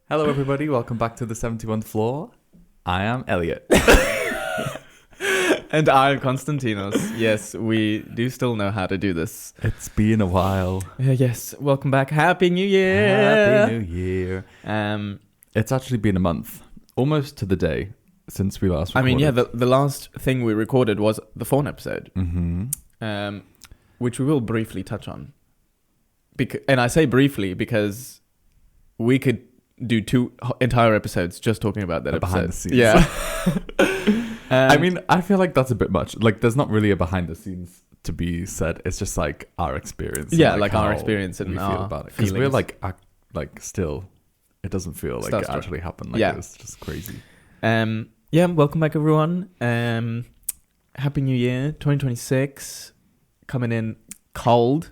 Hello, everybody. Welcome back to the 71th floor. I am Elliot. And I'm Konstantinos. Yes, we do still know how to do this. It's been a while. Yes, welcome back. Happy New Year. Happy New Year. It's actually been a month, almost to the day, since we last recorded. I mean, yeah, the last thing we recorded was the Fawn episode, which we will briefly touch on. And I say briefly because we could do 2 entire episodes just talking about that episode. Behind the scenes. Yeah. I mean, I feel like that's a bit much. Like, there's not really a behind the scenes to be said. It's just like our experience. Yeah, like our experience and we our feel about it. Because we're like still, it doesn't feel like it actually happened. Like, yeah. It's just crazy. Yeah, welcome back, everyone. Happy New Year, 2026. Coming in cold.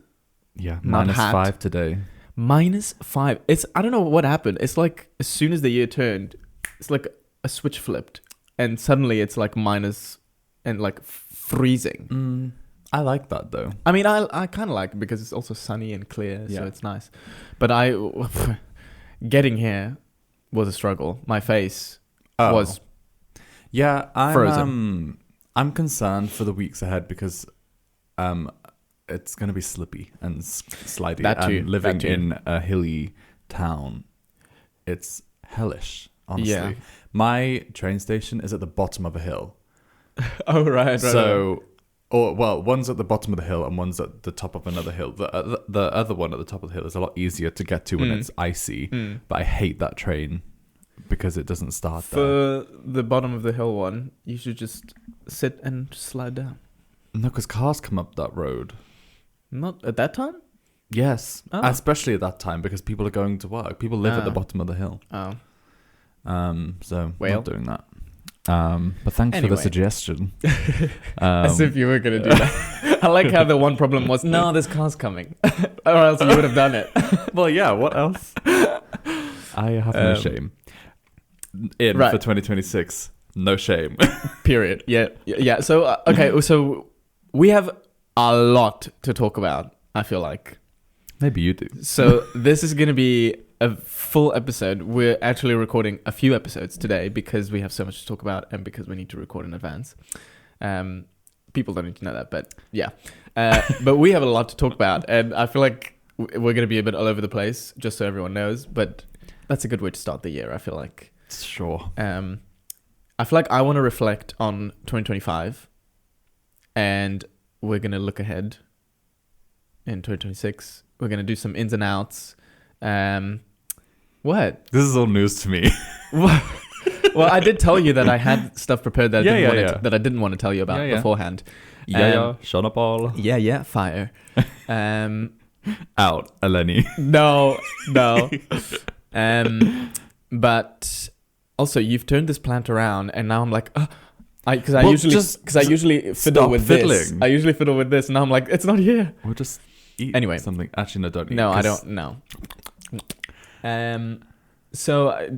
Yeah, -5 today. -5. I don't know what happened. It's like as soon as the year turned, it's like a switch flipped. And suddenly it's like minus and like freezing. I like that though. I mean, I kind of like it because it's also sunny and clear, so it's nice. But getting here was a struggle. My face was frozen. I'm concerned for the weeks ahead because it's going to be slippy and slidey. That too. And living in a hilly town, it's hellish, honestly. Yeah. My train station is at the bottom of a hill. Oh, right. So, one's at the bottom of the hill and one's at the top of another hill. The other one at the top of the hill is a lot easier to get to when it's icy. But I hate that train because it doesn't start there. For the bottom of the hill one, you should just sit and slide down. No, because cars come up that road. Not at that time? Yes. Oh. Especially at that time because people are going to work. People live at the bottom of the hill. Oh. So not doing that. But thanks for the suggestion. As if you were going to do that. I like how the one problem was, no, there's cars coming. Or else you would have done it. Well, yeah, what else? I have no shame. For 2026, no shame. Period. Yeah. So, okay, so we have a lot to talk about, I feel like. Maybe you do. So this is going to be a full episode. We're actually recording a few episodes today because we have so much to talk about and because we need to record in advance. People don't need to know that, but yeah. But we have a lot to talk about, and I feel like we're going to be a bit all over the place, just so everyone knows. But that's a good way to start the year, I feel like. Sure. I feel like I want to reflect on 2025, and we're going to look ahead in 2026. We're going to do some ins and outs. What? This is all news to me. Well, I did tell you that I had stuff prepared that I didn't want to tell you about beforehand. Shut up all. Yeah, fire. Out, Eleni. No. But also, you've turned this plant around, and now I'm like, I usually fiddle with this. I usually fiddle with this, and now I'm like, it's not here. We'll just eat something. Actually, no, don't eat. No, I don't. No. So,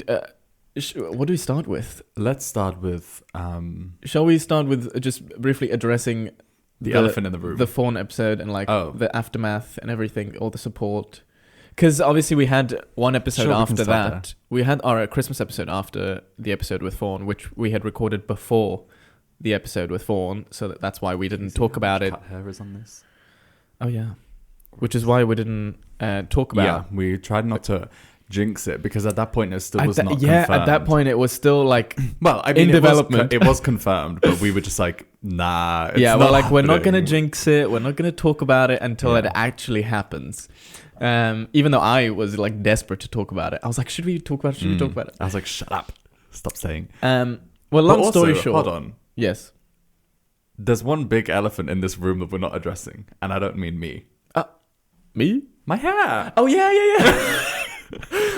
what do we start with? Let's start with. Shall we start with just briefly addressing the elephant in the room, the Fawn episode, and like the aftermath and everything, all the support? Because obviously we had one episode after that. We had our Christmas episode after the episode with Fawn, which we had recorded before the episode with Fawn, so that's why we didn't talk about it. Cut hair is on this. Oh yeah, which is why we didn't talk about. Yeah, we tried not to jinx it because at that point it still was not confirmed. Yeah, at that point it was still like in development. It was confirmed, but we were just like, nah. We're not gonna jinx it. We're not gonna talk about it until it actually happens. Even though I was like desperate to talk about it, I was like, should we talk about it? I was like, shut up, stop saying. Well, long story short. Hold on. Yes. There's one big elephant in this room that we're not addressing, and I don't mean me. Me? My hair. Oh yeah.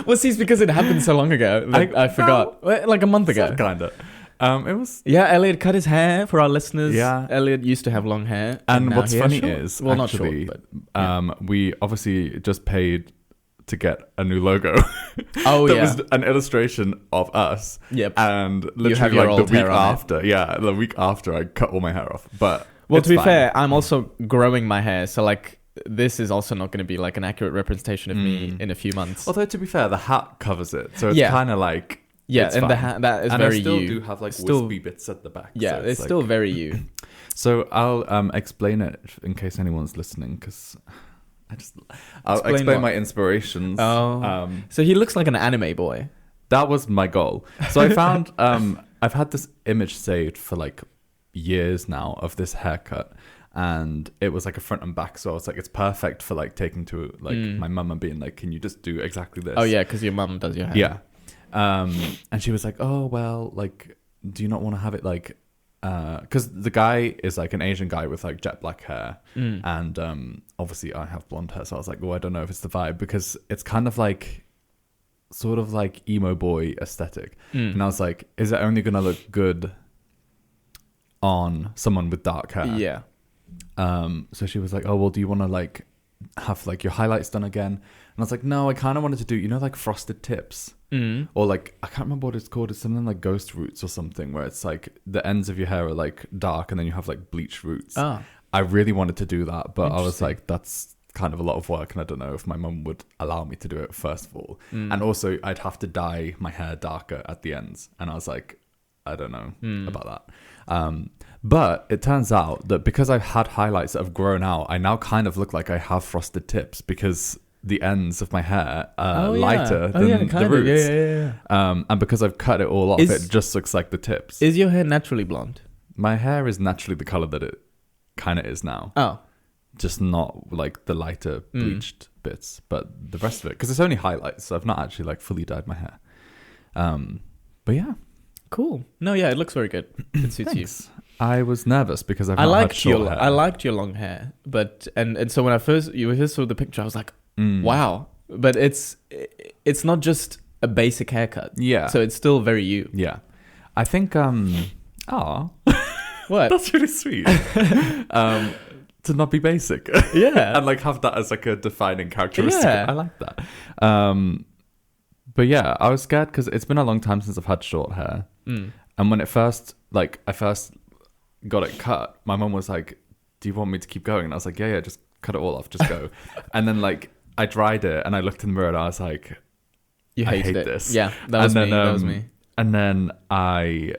Well, see, it's because it happened so long ago that I forgot. Like a month ago. Kinda. It was. Yeah, Elliot cut his hair for our listeners. Yeah. Elliot used to have long hair. And what's funny is, well, actually, not short, but we obviously just paid to get a new logo. Oh, that was an illustration of us. Yep. And literally like the week after I cut all my hair off. But well, to be fair, I'm also growing my hair. So like this is also not going to be like an accurate representation of me in a few months. Although to be fair, the hat covers it, so it's kind of like and fine. the hat that is and very I still you. do have like wispy bits at the back. Yeah, so it's still very you. So I'll explain it in case anyone's listening, because I'll Explain explain what? my inspirations. Oh, so he looks like an anime boy. That was my goal. So I found I've had this image saved for like years now of this haircut, and it was like a front and back. So I was like, it's perfect for like taking to like my mum and being like, can you just do exactly this? Oh yeah, because your mum does your hair. Yeah. And she was like, oh well, like, do you not want to have it like, because the guy is like an Asian guy with like jet black hair, and obviously I have blonde hair, so I was like, well, I don't know if it's the vibe, because it's kind of like sort of like emo boy aesthetic, and I was like, is it only gonna look good on someone with dark hair? Yeah. So she was like, oh well, do you want to like have like your highlights done again? And I was like, no, I kind of wanted to do, you know, like frosted tips, or like, I can't remember what it's called. It's something like ghost roots or something, where it's like the ends of your hair are like dark and then you have like bleach roots. I really wanted to do that, but I was like, that's kind of a lot of work, and I don't know if my mum would allow me to do it, first of all. And also I'd have to dye my hair darker at the ends, and I was like, I don't know about that. But it turns out that because I've had highlights that have grown out, I now kind of look like I have frosted tips, because the ends of my hair are lighter than the roots. Yeah. And because I've cut it all off, it just looks like the tips. Is your hair naturally blonde? My hair is naturally the color that it kind of is now. Oh. Just not like the lighter bleached bits, but the rest of it, because it's only highlights, so I've not actually like fully dyed my hair. But yeah. Cool. No, yeah, it looks very good. It suits you. I was nervous because I've not had short hair. I liked your long hair, but and so when you first saw the picture, I was like, wow. But it's not just a basic haircut. Yeah. So it's still very you. Yeah. I think what? That's really sweet. To not be basic. Yeah. And like have that as like a defining characteristic. Yeah. I like that. But yeah, I was scared because it's been a long time since I've had short hair. And when I first got it cut, my mum was like, do you want me to keep going? And I was like, yeah, just cut it all off, just go. And then like I dried it and I looked in the mirror and I was like, I hate this. Yeah, that was me. And then I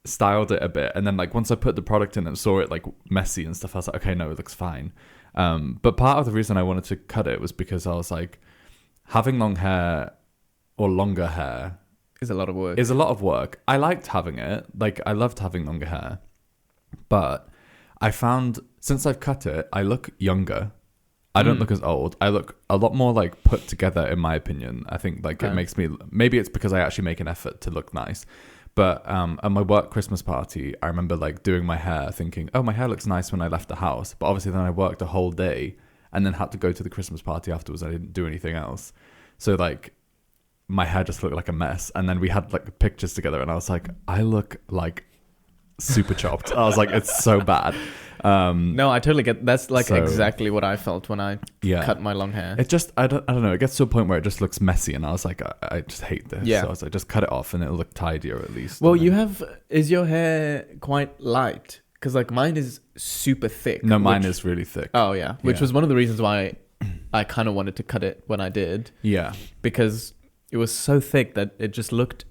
styled it a bit, and then like once I put the product in and saw it like messy and stuff, I was like, okay, no, it looks fine. But part of the reason I wanted to cut it was because I was like, having long hair or longer hair is a lot of work. I liked having it, like I loved having longer hair, but I found since I've cut it, I look younger. I don't look as old. I look a lot more like put together, in my opinion. I think like it makes me, maybe it's because I actually make an effort to look nice. But at my work Christmas party, I remember like doing my hair thinking, oh, my hair looks nice when I left the house. But obviously then I worked a whole day and then had to go to the Christmas party afterwards. I didn't do anything else. So like my hair just looked like a mess. And then we had like pictures together and I was like, I look like super chopped. I was like, it's so bad. No, I totally get that's like exactly what I felt when I cut my long hair. It just I don't know, it gets to a point where it just looks messy and I was like, I just hate this. So I was like, just cut it off and it'll look tidier at least. Well, is your hair quite light? Because like mine is super thick. No, mine is really thick. Oh yeah, which was one of the reasons why I kind of wanted to cut it when I did. Yeah, because it was so thick that it just looked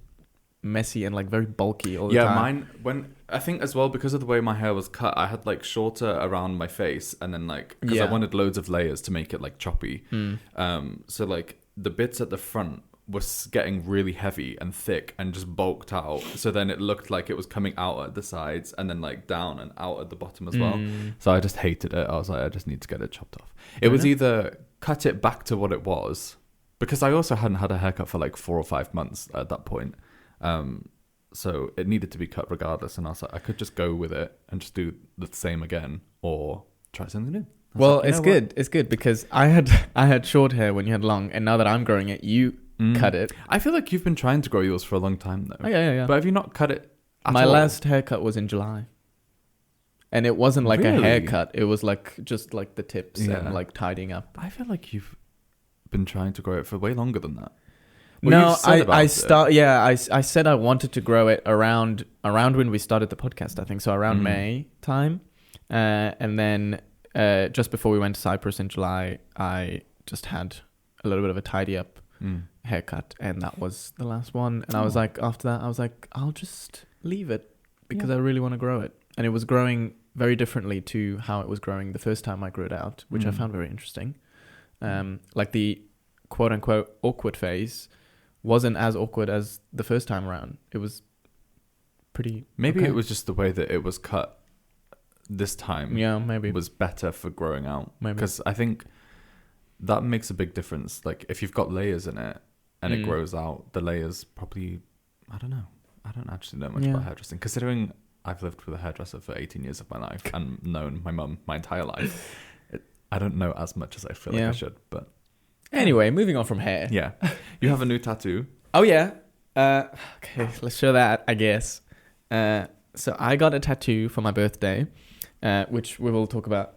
messy and like very bulky all the time. Yeah, mine I think as well, because of the way my hair was cut, I had like shorter around my face, and then like because I wanted loads of layers to make it like choppy. So like the bits at the front was getting really heavy and thick and just bulked out. So then it looked like it was coming out at the sides and then like down and out at the bottom as well. So I just hated it. I was like, I just need to get it chopped off. It was either cut it back to what it was, because I also hadn't had a haircut for like 4 or 5 months at that point. So it needed to be cut regardless, and I was like, I could just go with it and just do the same again, or try something new. Well, it's good. It's good because I had short hair when you had long, and now that I'm growing it, you cut it. I feel like you've been trying to grow yours for a long time though. Oh, yeah. But have you not cut it at My all? last haircut was in July, and it wasn't like a haircut. It was like just like the tips and like tidying up. I feel like you've been trying to grow it for way longer than that. Well, no, I said I wanted to grow it around when we started the podcast, I think. So around May time. And then just before we went to Cyprus in July, I just had a little bit of a tidy up haircut, and that was the last one. And I was like, after that, I was like, I'll just leave it because I really want to grow it. And it was growing very differently to how it was growing the first time I grew it out, which I found very interesting. Like the quote unquote awkward phase wasn't as awkward as the first time around. It was pretty. Maybe it was just the way that it was cut this time. Yeah, maybe was better for growing out. Maybe because I think that makes a big difference. Like if you've got layers in it and it grows out, the layers probably. I don't know. I don't actually know much about hairdressing, considering I've lived with a hairdresser for 18 years of my life and known my mum my entire life. I don't know as much as I feel like I should, but anyway, moving on from hair. Yeah, you have a new tattoo. Oh yeah. Okay, let's show that, I guess. So I got a tattoo for my birthday, which we will talk about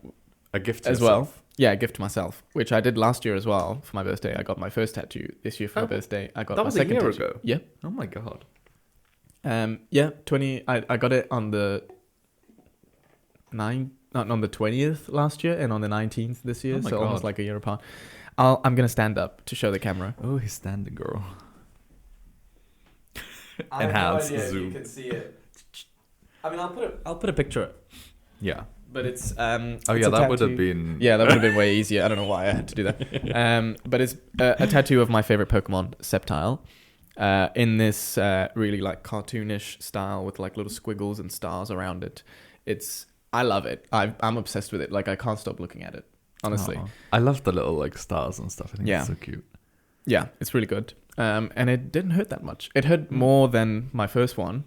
a gift to as yourself. Well. Yeah, a gift to myself, which I did last year as well for my birthday. I got my first tattoo this year for my birthday. I got that my was second a year tattoo. ago. Yeah. Oh my god. Yeah, 20. I got it on the 20th last year and on the 19th this year, so almost like a year apart. I'm gonna stand up to show the camera. Oh, he's standing, girl. I have no idea if you can see it. I mean, I'll put a picture. Yeah, but it's oh yeah, that would have been. Yeah, that would have been way easier. I don't know why I had to do that. But it's a tattoo of my favorite Pokemon, Sceptile. In this really like cartoonish style with like little squiggles and stars around it. I love it. I'm obsessed with it. Like I can't stop looking at it, honestly. Aww. I love the little like stars and stuff. I think it's so cute. Yeah, it's really good. And it didn't hurt that much. It hurt more than my first one.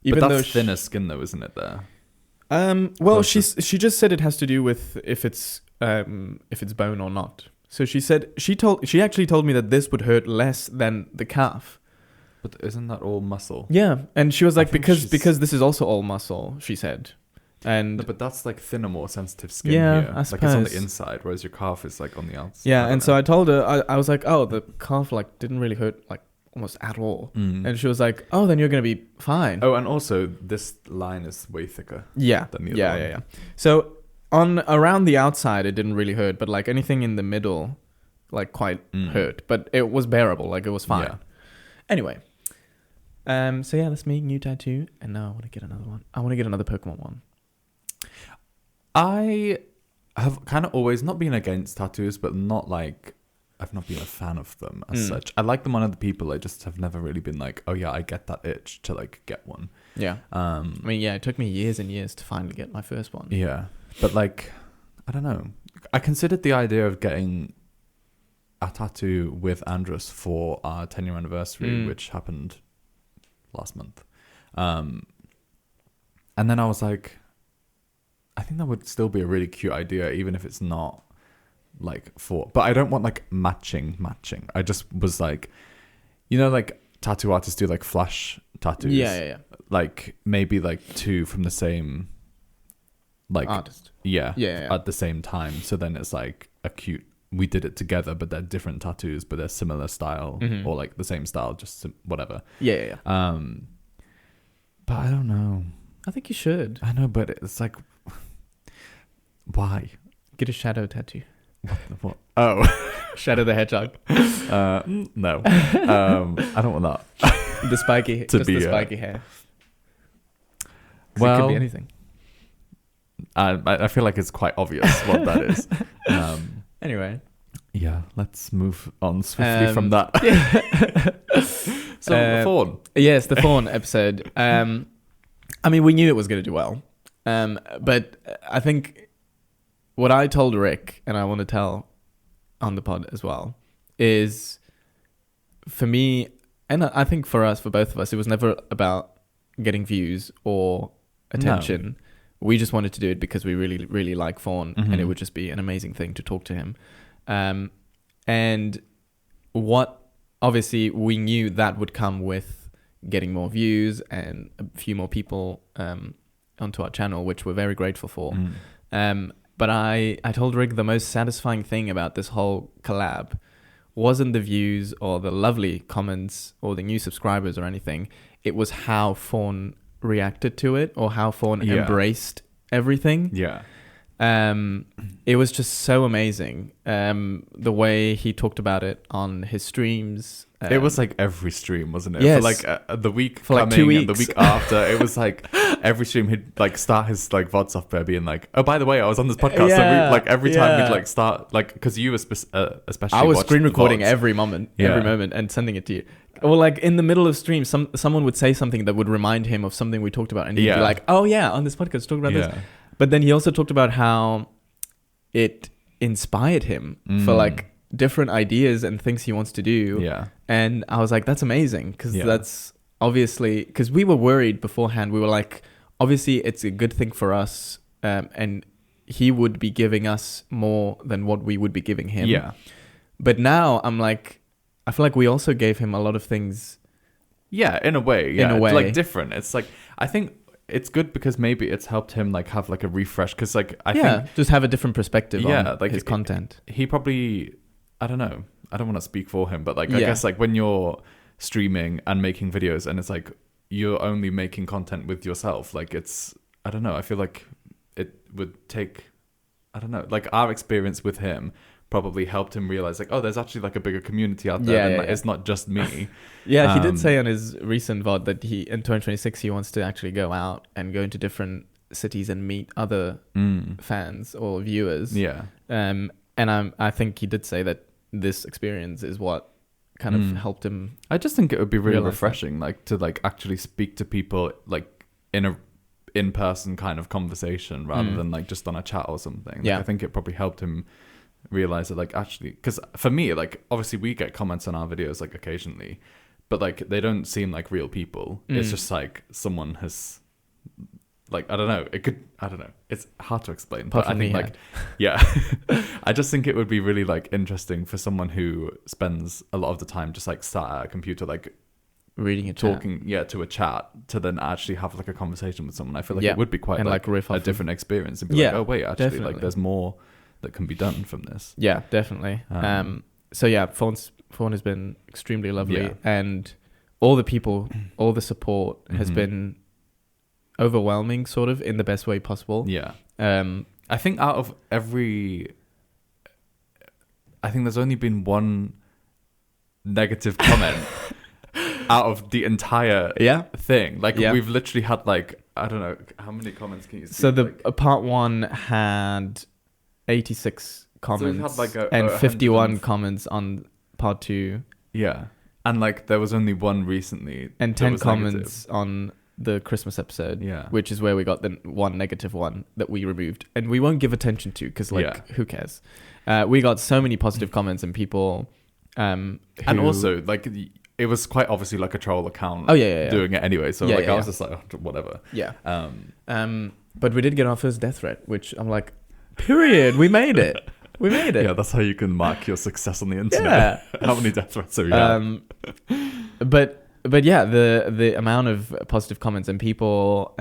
Even but that's thinner skin though, isn't it there? Well, she just said it has to do with if it's bone or not. So she actually told me that this would hurt less than the calf. But isn't that all muscle? Yeah, and she was like, because this is also all muscle, she said. And no, but that's like thinner, more sensitive skin here. I suppose. Like it's on the inside, whereas your calf is like on the outside. Yeah, and so I told her, I was like, oh, the calf like didn't really hurt like almost at all. And she was like, oh, then you're going to be fine. Oh, and also this line is way thicker. Yeah. Than the other one. Yeah. So around the outside, it didn't really hurt, but like anything in the middle, like quite hurt, but it was bearable. Like it was fine. Yeah. Anyway. So yeah, that's me, new tattoo. And now I want to get another one. I want to get another Pokemon one. I have kind of always not been against tattoos, but not like I've not been a fan of them as such. I like them on other people. I just have never really been like, oh yeah, I get that itch to like get one. Yeah. I mean, yeah, it took me years and years to finally get my first one. Yeah. But like, I don't know. I considered the idea of getting a tattoo with Andrus for our 10-year anniversary, which happened last month. And then I was like, I think that would still be a really cute idea, even if it's not like but I don't want like matching. I just was like, you know, like tattoo artists do like flash tattoos. Yeah. Like maybe like two from the same like artist. Yeah. At the same time. So then it's like a cute, we did it together, but they're different tattoos, but they're similar style or like the same style, just whatever. Yeah. But I don't know. I think you should. I know, but it's like, why? Get a shadow tattoo. What? Oh, Shadow the Hedgehog. No, I don't want that. The spiky, just the spiky hair. Well, it could be anything. I feel like it's quite obvious what that is. Anyway, yeah, let's move on swiftly from that. So the fawn. Yes, the fawn episode. I mean, we knew it was going to do well, but I think what I told Rick, and I want to tell on the pod as well, is for me, and I think for us, for both of us, it was never about getting views or attention. No. We just wanted to do it because we really, really like Fawn, and it would just be an amazing thing to talk to him. And what, obviously, we knew that would come with getting more views and a few more people onto our channel, which we're very grateful for. But I told Rick the most satisfying thing about this whole collab wasn't the views or the lovely comments or the new subscribers or anything. It was how Fawn reacted to it or how Fawn embraced everything. Yeah. It was just so amazing. The way he talked about it on his streams. It was like every stream, wasn't it? Yes. For like the week For like coming 2 weeks. and the week after, it was like every stream he'd like start his like VOD software being like, oh, by the way, I was on this podcast. So we, like every time we'd like start like, because you especially I was watched screen the recording VODs. every moment and sending it to you. Or like in the middle of stream, someone would say something that would remind him of something we talked about, and he'd be like, "Oh yeah, on this podcast, talk about this." But then he also talked about how it inspired him for like different ideas and things he wants to do. Yeah. And I was like, that's amazing, because that's obviously, because we were worried beforehand. We were like, obviously it's a good thing for us, and he would be giving us more than what we would be giving him. Yeah. But now I'm like, I feel like we also gave him a lot of things. Yeah, in a way. Yeah. In a way. It's like different. It's like, I think it's good because maybe it's helped him like have like a refresh, because like I think just have a different perspective on like his content. He probably, I don't know, I don't want to speak for him, but like I guess like when you're streaming and making videos and it's like you're only making content with yourself, like it's, I don't know, I feel like it would take, I don't know, like our experience with him probably helped him realize like, oh, there's actually like a bigger community out there, and like, it's not just me. He did say on his recent VOD that he in 2026 he wants to actually go out and go into different cities and meet other fans or viewers. And I think he did say that this experience is what kind of helped him. I just think it would be really refreshing, like to like actually speak to people like in a in-person kind of conversation rather than like just on a chat or something. Like, I think it probably helped him realize that like actually, because for me, like obviously we get comments on our videos like occasionally, but like they don't seem like real people. It's just like someone has like, I don't know, it's hard to explain, but I think like I just think it would be really like interesting for someone who spends a lot of the time just like sat at a computer like reading a talking to a chat, to then actually have like a conversation with someone. I feel like it would be quite like a different experience, and be like, oh wait, actually definitely. Like there's more that can be done from this. Yeah, definitely. So yeah, Fawn has been extremely lovely, and all the people, all the support has been overwhelming, sort of, in the best way possible. I think out of every, I think there's only been one negative comment out of the entire thing. Like we've literally had like, I don't know, how many comments can you see? So the part one had 86 comments, so and 51 comments on part 2. Yeah. And like there was only one recently. And 10 comments on the Christmas episode, which is where we got the one negative one that we removed. And we won't give attention to, because like, who cares? We got so many positive comments and people... and also, like, it was quite obviously like a troll account doing it anyway. So I was just like, oh, whatever. But we did get our first death threat, which I'm like... Period. We made it. We made it. Yeah, that's how you can mark your success on the internet. How many death threats have you had? But yeah, the amount of positive comments and people,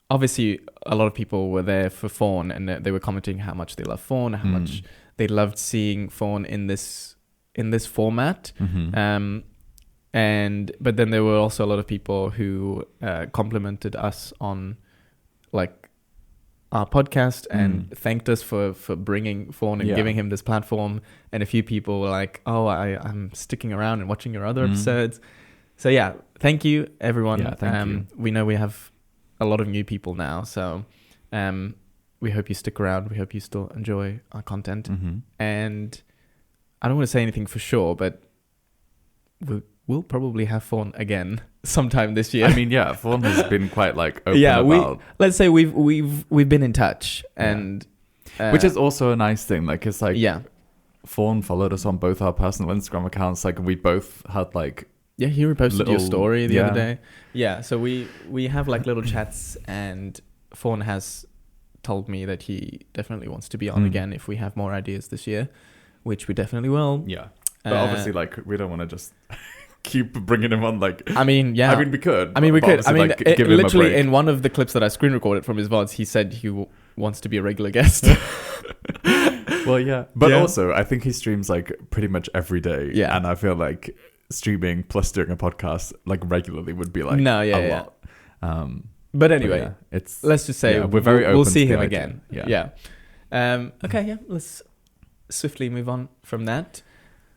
obviously a lot of people were there for Fawn, and they were commenting how much they love Fawn, how much they loved seeing Fawn in this format. But then there were also a lot of people who complimented us on like our podcast and thanked us for bringing Fawn and giving him this platform. And a few people were like, oh, I'm sticking around and watching your other episodes. So yeah, thank you everyone. Thank you. We know we have a lot of new people now, so we hope you stick around. We hope you still enjoy our content. And I don't want to say anything for sure, but we'll probably have Fawn again sometime this year. I mean, Fawn has been quite like open about. Let's say we've been in touch, and which is also a nice thing. Like it's like Fawn followed us on both our personal Instagram accounts. Like we both had like he reposted your story the other day. Yeah, so we have like little chats, and Fawn has told me that he definitely wants to be on again if we have more ideas this year, which we definitely will. Yeah, but obviously, like we don't want to just keep bringing him on. Like, I mean, we could. We could. I mean, like, give him literally in one of the clips that I screen recorded from his VODs, he said he wants to be a regular guest. Well, yeah, but also I think he streams like pretty much every day. Yeah, and I feel like streaming plus doing a podcast like regularly would be like a lot. But anyway, yeah, it's let's just say we're very open we'll see to him the idea. again. Yeah. Okay, yeah, let's swiftly move on from that.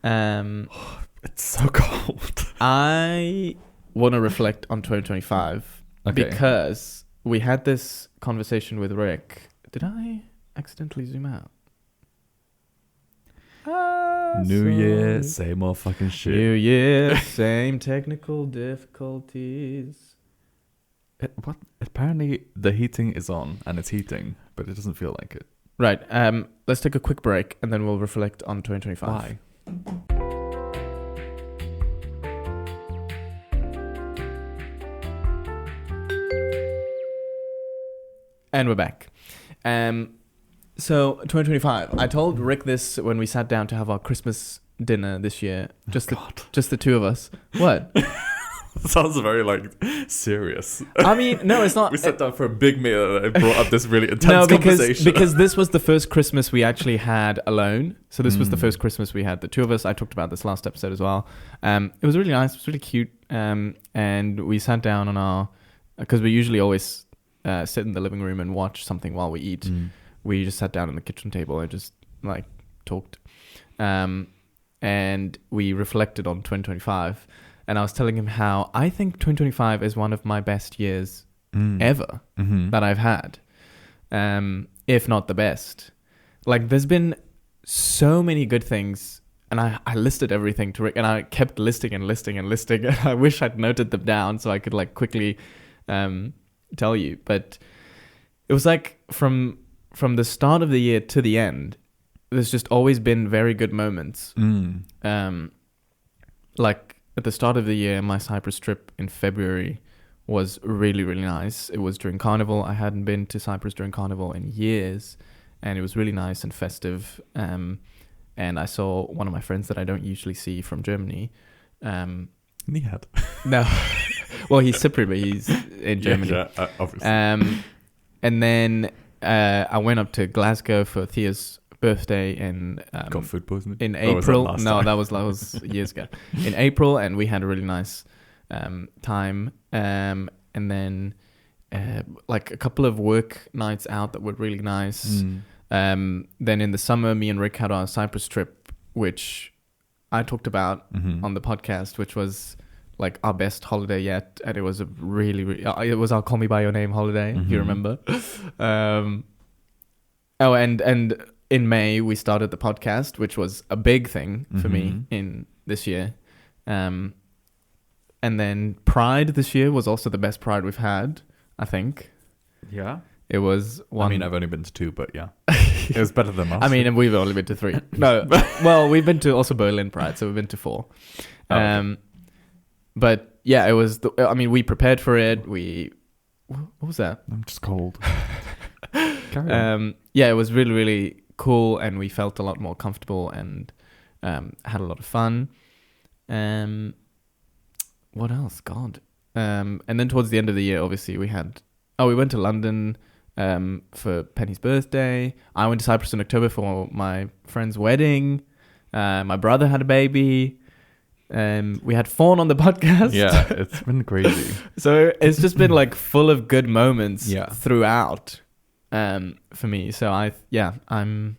It's so cold. I want to reflect on 2025 because we had this conversation with Rick. Did I accidentally zoom out? New year, same old fucking shit. New year, same technical difficulties. What? Apparently the heating is on and it's heating, but it doesn't feel like it. Right. Let's take a quick break and then we'll reflect on 2025. Why? And we're back. So 2025. I told Rick this when we sat down to have our Christmas dinner this year. Just the two of us. What? Sounds very serious. I mean, no, it's not. We sat down for a big meal and it brought up this really intense conversation. because this was the first Christmas we actually had alone. So this was the first Christmas we had, the two of us. I talked about this last episode as well. It was really nice. It was really cute. And we sat down on our, because we usually always sit in the living room and watch something while we eat. We just sat down on the kitchen table and just talked. And we reflected on 2025. And I was telling him how I think 2025 is one of my best years ever that I've had. If not the best. There's been so many good things. And I listed everything to Rick. And I kept listing. And I wish I'd noted them down so I could quickly tell you. But it was from the start of the year to the end, there's just always been very good moments. At the start of the year, my Cyprus trip in February was really, really nice. It was during Carnival. I hadn't been to Cyprus during Carnival in years, and it was really nice and festive. And I saw one of my friends that I don't usually see from Germany. Nihat. No. Well, he's Cypriot, but he's in Germany. Yeah, obviously. And then I went up to Glasgow for Thea's birthday in got food poisoning in April. That was years ago. In April, and we had a really nice time. And then a couple of work nights out that were really nice. Then in the summer, me and Rick had our Cyprus trip, which I talked about on the podcast, which was our best holiday yet, and it was a really, really it was our Call Me by Your Name holiday, if you remember. And in May we started the podcast, which was a big thing for me in this year. And then Pride this year was also the best Pride we've had, I think. Yeah. It was one. I mean, I've only been to 2, but yeah. It was better than us. I mean, and we've only been to 3. No. Well, we've been to also Berlin Pride, so we've been to 4. Okay. But yeah, it was, we prepared for it. What was that? I'm just cold. Carry on. Yeah, it was really, really cool, and we felt a lot more comfortable and had a lot of fun. What else? God. And then towards the end of the year, obviously, we went to London for Penny's birthday. I went to Cyprus in October for my friend's wedding. My brother had a baby. We had Fawn on the podcast. Yeah, it's been crazy. So it's just been full of good moments throughout for me. So I'm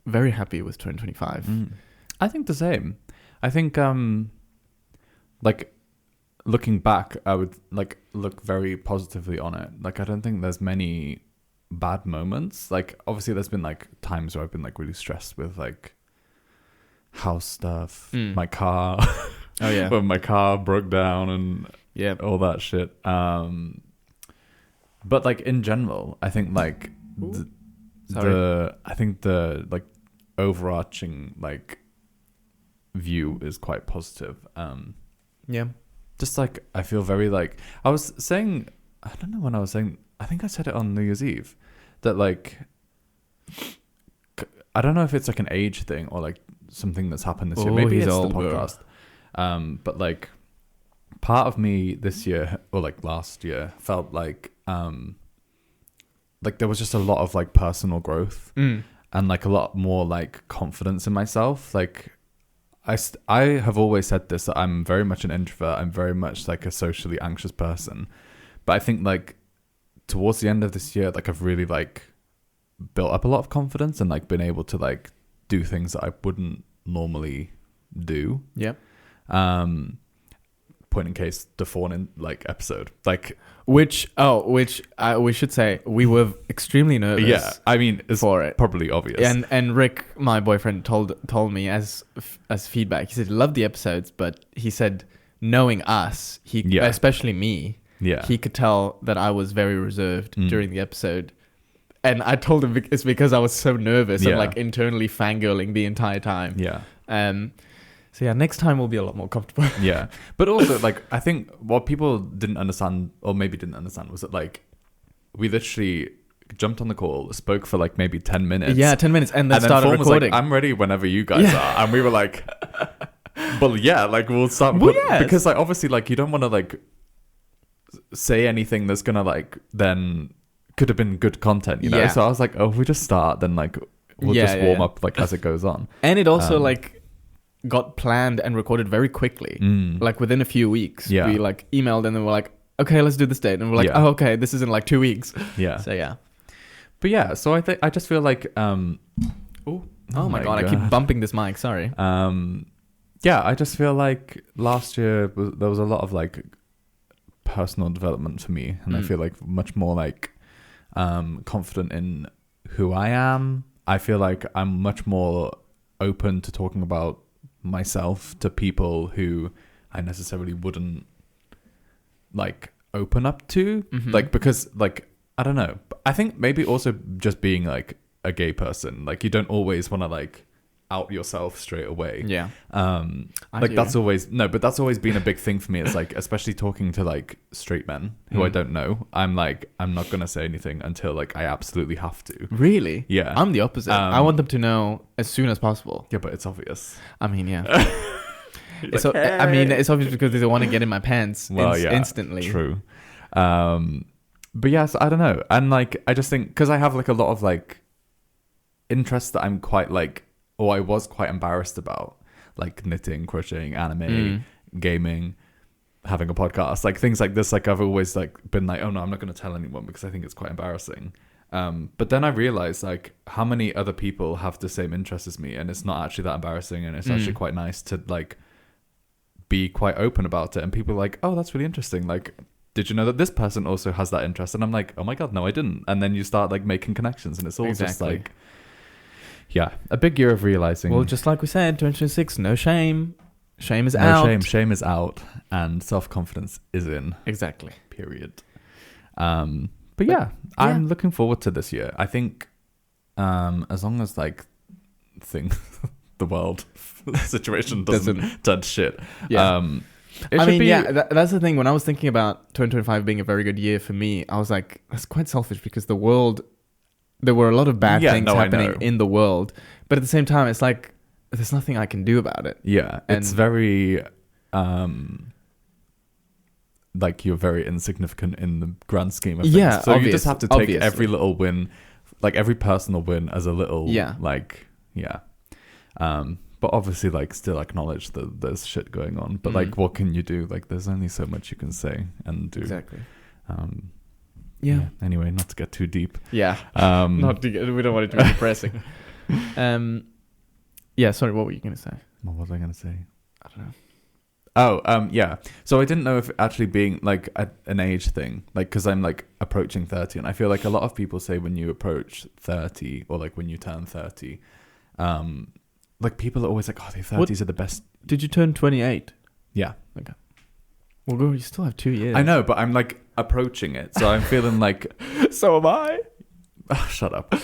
very happy with 2025. I think the same. I think looking back, I would look very positively on it. I don't think there's many bad moments. Obviously there's been times where I've been really stressed with house stuff, my car. Oh yeah. When my car broke down and all that shit. But in general, I think the overarching view is quite positive. Just I feel very I was saying, I don't know when I was saying, I think I said it on New Year's Eve, that I don't know if it's an age thing or something that's happened this year. Maybe it's the podcast. But part of me this year or last year felt there was just a lot of personal growth and a lot more confidence in myself. I have always said this, that I'm very much an introvert. I'm very much a socially anxious person. But I think towards the end of this year, like I've really like built up a lot of confidence and like been able to like do things that I wouldn't normally do. Yeah. Point in case the Fawn in like episode, like which we should say we were extremely nervous. Yeah, I mean, it's for it. Probably obvious. And Rick, my boyfriend, told me as feedback. He said he loved the episodes, but he said knowing us, especially me, he could tell that I was very reserved during the episode. And I told him it's because I was so nervous and like internally fangirling the entire time. Yeah. So yeah, next time we'll be a lot more comfortable. Yeah. But also, like, I think what people didn't understand, or maybe didn't understand, was that, like, we literally jumped on the call, spoke for, like, maybe 10 minutes. Yeah, 10 minutes, and then started Fawn recording. Was like, I'm ready whenever you guys are. And we were like, well, yeah, like, we'll start. Yes. Because, like, obviously, like, you don't want to, like, say anything that's going to, like, then could have been good content, you know? Yeah. So I was like, oh, if we just start, then, like, we'll just warm up, like, as it goes on. And it also, like, got planned and recorded very quickly, like within a few weeks. We like emailed and then we're like, okay, let's do this date, and we're like, oh, okay, this is in like 2 weeks. So so I just feel like oh my god, I keep bumping this mic, sorry. I just feel like last year there was a lot of like personal development for me, and I feel like much more like confident in who I am. I feel like I'm much more open to talking about myself to people who I necessarily wouldn't like open up to, like, because like I don't know, I think maybe also just being like a gay person, like you don't always want to like out yourself straight away. That's always been a big thing for me. It's like, especially talking to like straight men who I don't know, I'm like, I'm not gonna say anything until like I absolutely have to. Really? Yeah, I'm the opposite. I want them to know as soon as possible. Yeah, but it's obvious. I mean, yeah. It's obvious because they want to get in my pants instantly. True. But yes, I don't know, and like I just think because I have like a lot of like interests that I'm quite like, or I was quite embarrassed about, like knitting, crocheting, anime, gaming, having a podcast, like things like this. Like I've always like been like, oh no, I'm not going to tell anyone because I think it's quite embarrassing. But then I realized like how many other people have the same interests as me, and it's not actually that embarrassing, and it's actually quite nice to like be quite open about it. And people are like, oh, that's really interesting. Like, did you know that this person also has that interest? And I'm like, oh my god, no, I didn't. And then you start like making connections, and it's all just like. Yeah, a big year of realizing. Well, just like we said, 2026, no shame. Shame is out. Shame is out, and self-confidence is in. Exactly. Period. But yeah, I'm looking forward to this year. I think as long as like the world situation doesn't turn shit. Yeah. That's the thing. When I was thinking about 2025 being a very good year for me, I was like, that's quite selfish because the world... There were a lot of bad things happening in the world, but at the same time, it's like there's nothing I can do about it. Yeah, it's very like you're very insignificant in the grand scheme of things. Yeah, so you just have to take every little win, like every personal win, as a little but obviously, like, still acknowledge that there's shit going on. But like, what can you do? Like, there's only so much you can say and do. Exactly. Yeah. Anyway, not to get too deep. Yeah. We don't want it to be depressing. Yeah. Sorry. What were you going to say? What was I going to say? I don't know. Oh, yeah. So I didn't know if actually being like an age thing, like, because I'm like approaching 30, and I feel like a lot of people say when you approach 30 or like when you turn 30, like people are always like, oh, the 30s are the best. Did you turn 28? Yeah. Okay. Well, girl, you still have 2 years. I know, but I'm like approaching it, so I'm feeling like. So am I. Oh, shut up.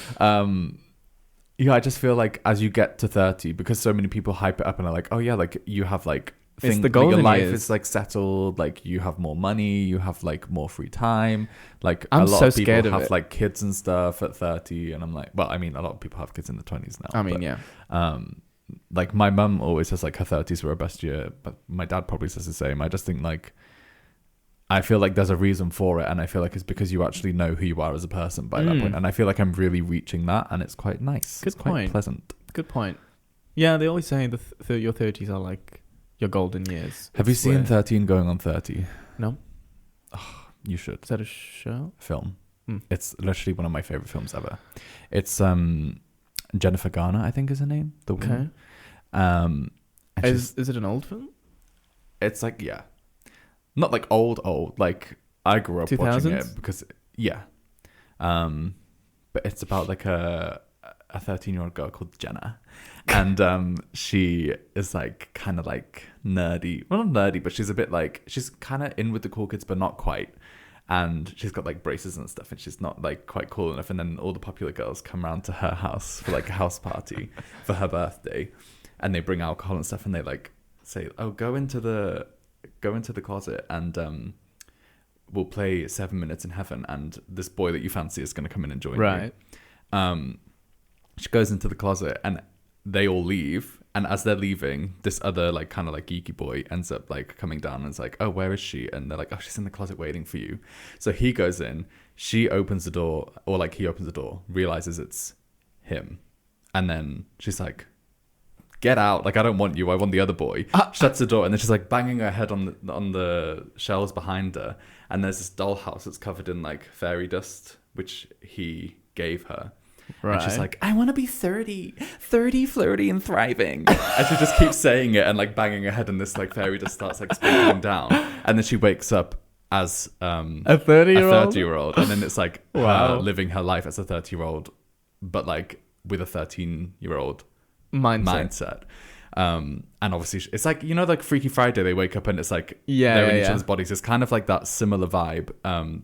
Yeah, I just feel like as you get to 30, because so many people hype it up and are like, oh yeah, like you have like it's the golden your life years. is like settled, like you have more money, you have like more free time. Like I'm a lot so of people scared of have it. like kids and stuff at 30, and I'm like, well, I mean, a lot of people have kids in the 20s now. I mean, yeah. Like my mum always says like her 30s were her best year, but my dad probably says the same. I just think like I feel like there's a reason for it, and I feel like it's because you actually know who you are as a person by that point. And I feel like I'm really reaching that, and it's quite nice. Good it's quite point. Pleasant. Good point. Yeah, they always say your 30s are like your golden years. Have you seen 13 going on 30? No. Oh, you should. Is that a show? Film. It's literally one of my favorite films ever. It's Jennifer Garner, I think is her name. The woman. Is it an old film? It's like, yeah, not like old. Like I grew up 2000s? watching it because but it's about like a 13-year-old girl called Jenna, and she is like kind of like nerdy. Well, not nerdy, but she's a bit like, she's kind of in with the cool kids, but not quite. And she's got like braces and stuff, and she's not like quite cool enough. And then all the popular girls come around to her house for like a house party for her birthday, and they bring alcohol and stuff, and they like say, "Oh, go into the closet, and we'll play 7 Minutes in Heaven, and this boy that you fancy is going to come in and join you." She goes into the closet, and they all leave. And as they're leaving, this other like kind of like geeky boy ends up like coming down and is like, "Oh, where is she?" And they're like, "Oh, she's in the closet waiting for you." So he goes in, she opens the door, or like he opens the door, realizes it's him. And then she's like, "Get out. Like, I don't want you. I want the other boy." Shuts the door, and then she's like banging her head on the shelves behind her. And there's this dollhouse that's covered in like fairy dust, which he gave her. Right. And she's like, "I want to be 30, flirty and thriving." And she just keeps saying it and like banging her head, and this like fairy dust starts like sprinkling down. And then she wakes up as a 30-year-old. And then it's like her living her life as a 30-year-old, but like with a 13-year-old mindset. And obviously it's like, you know, like Freaky Friday, they wake up and it's like they're in each other's bodies. It's kind of like that similar vibe,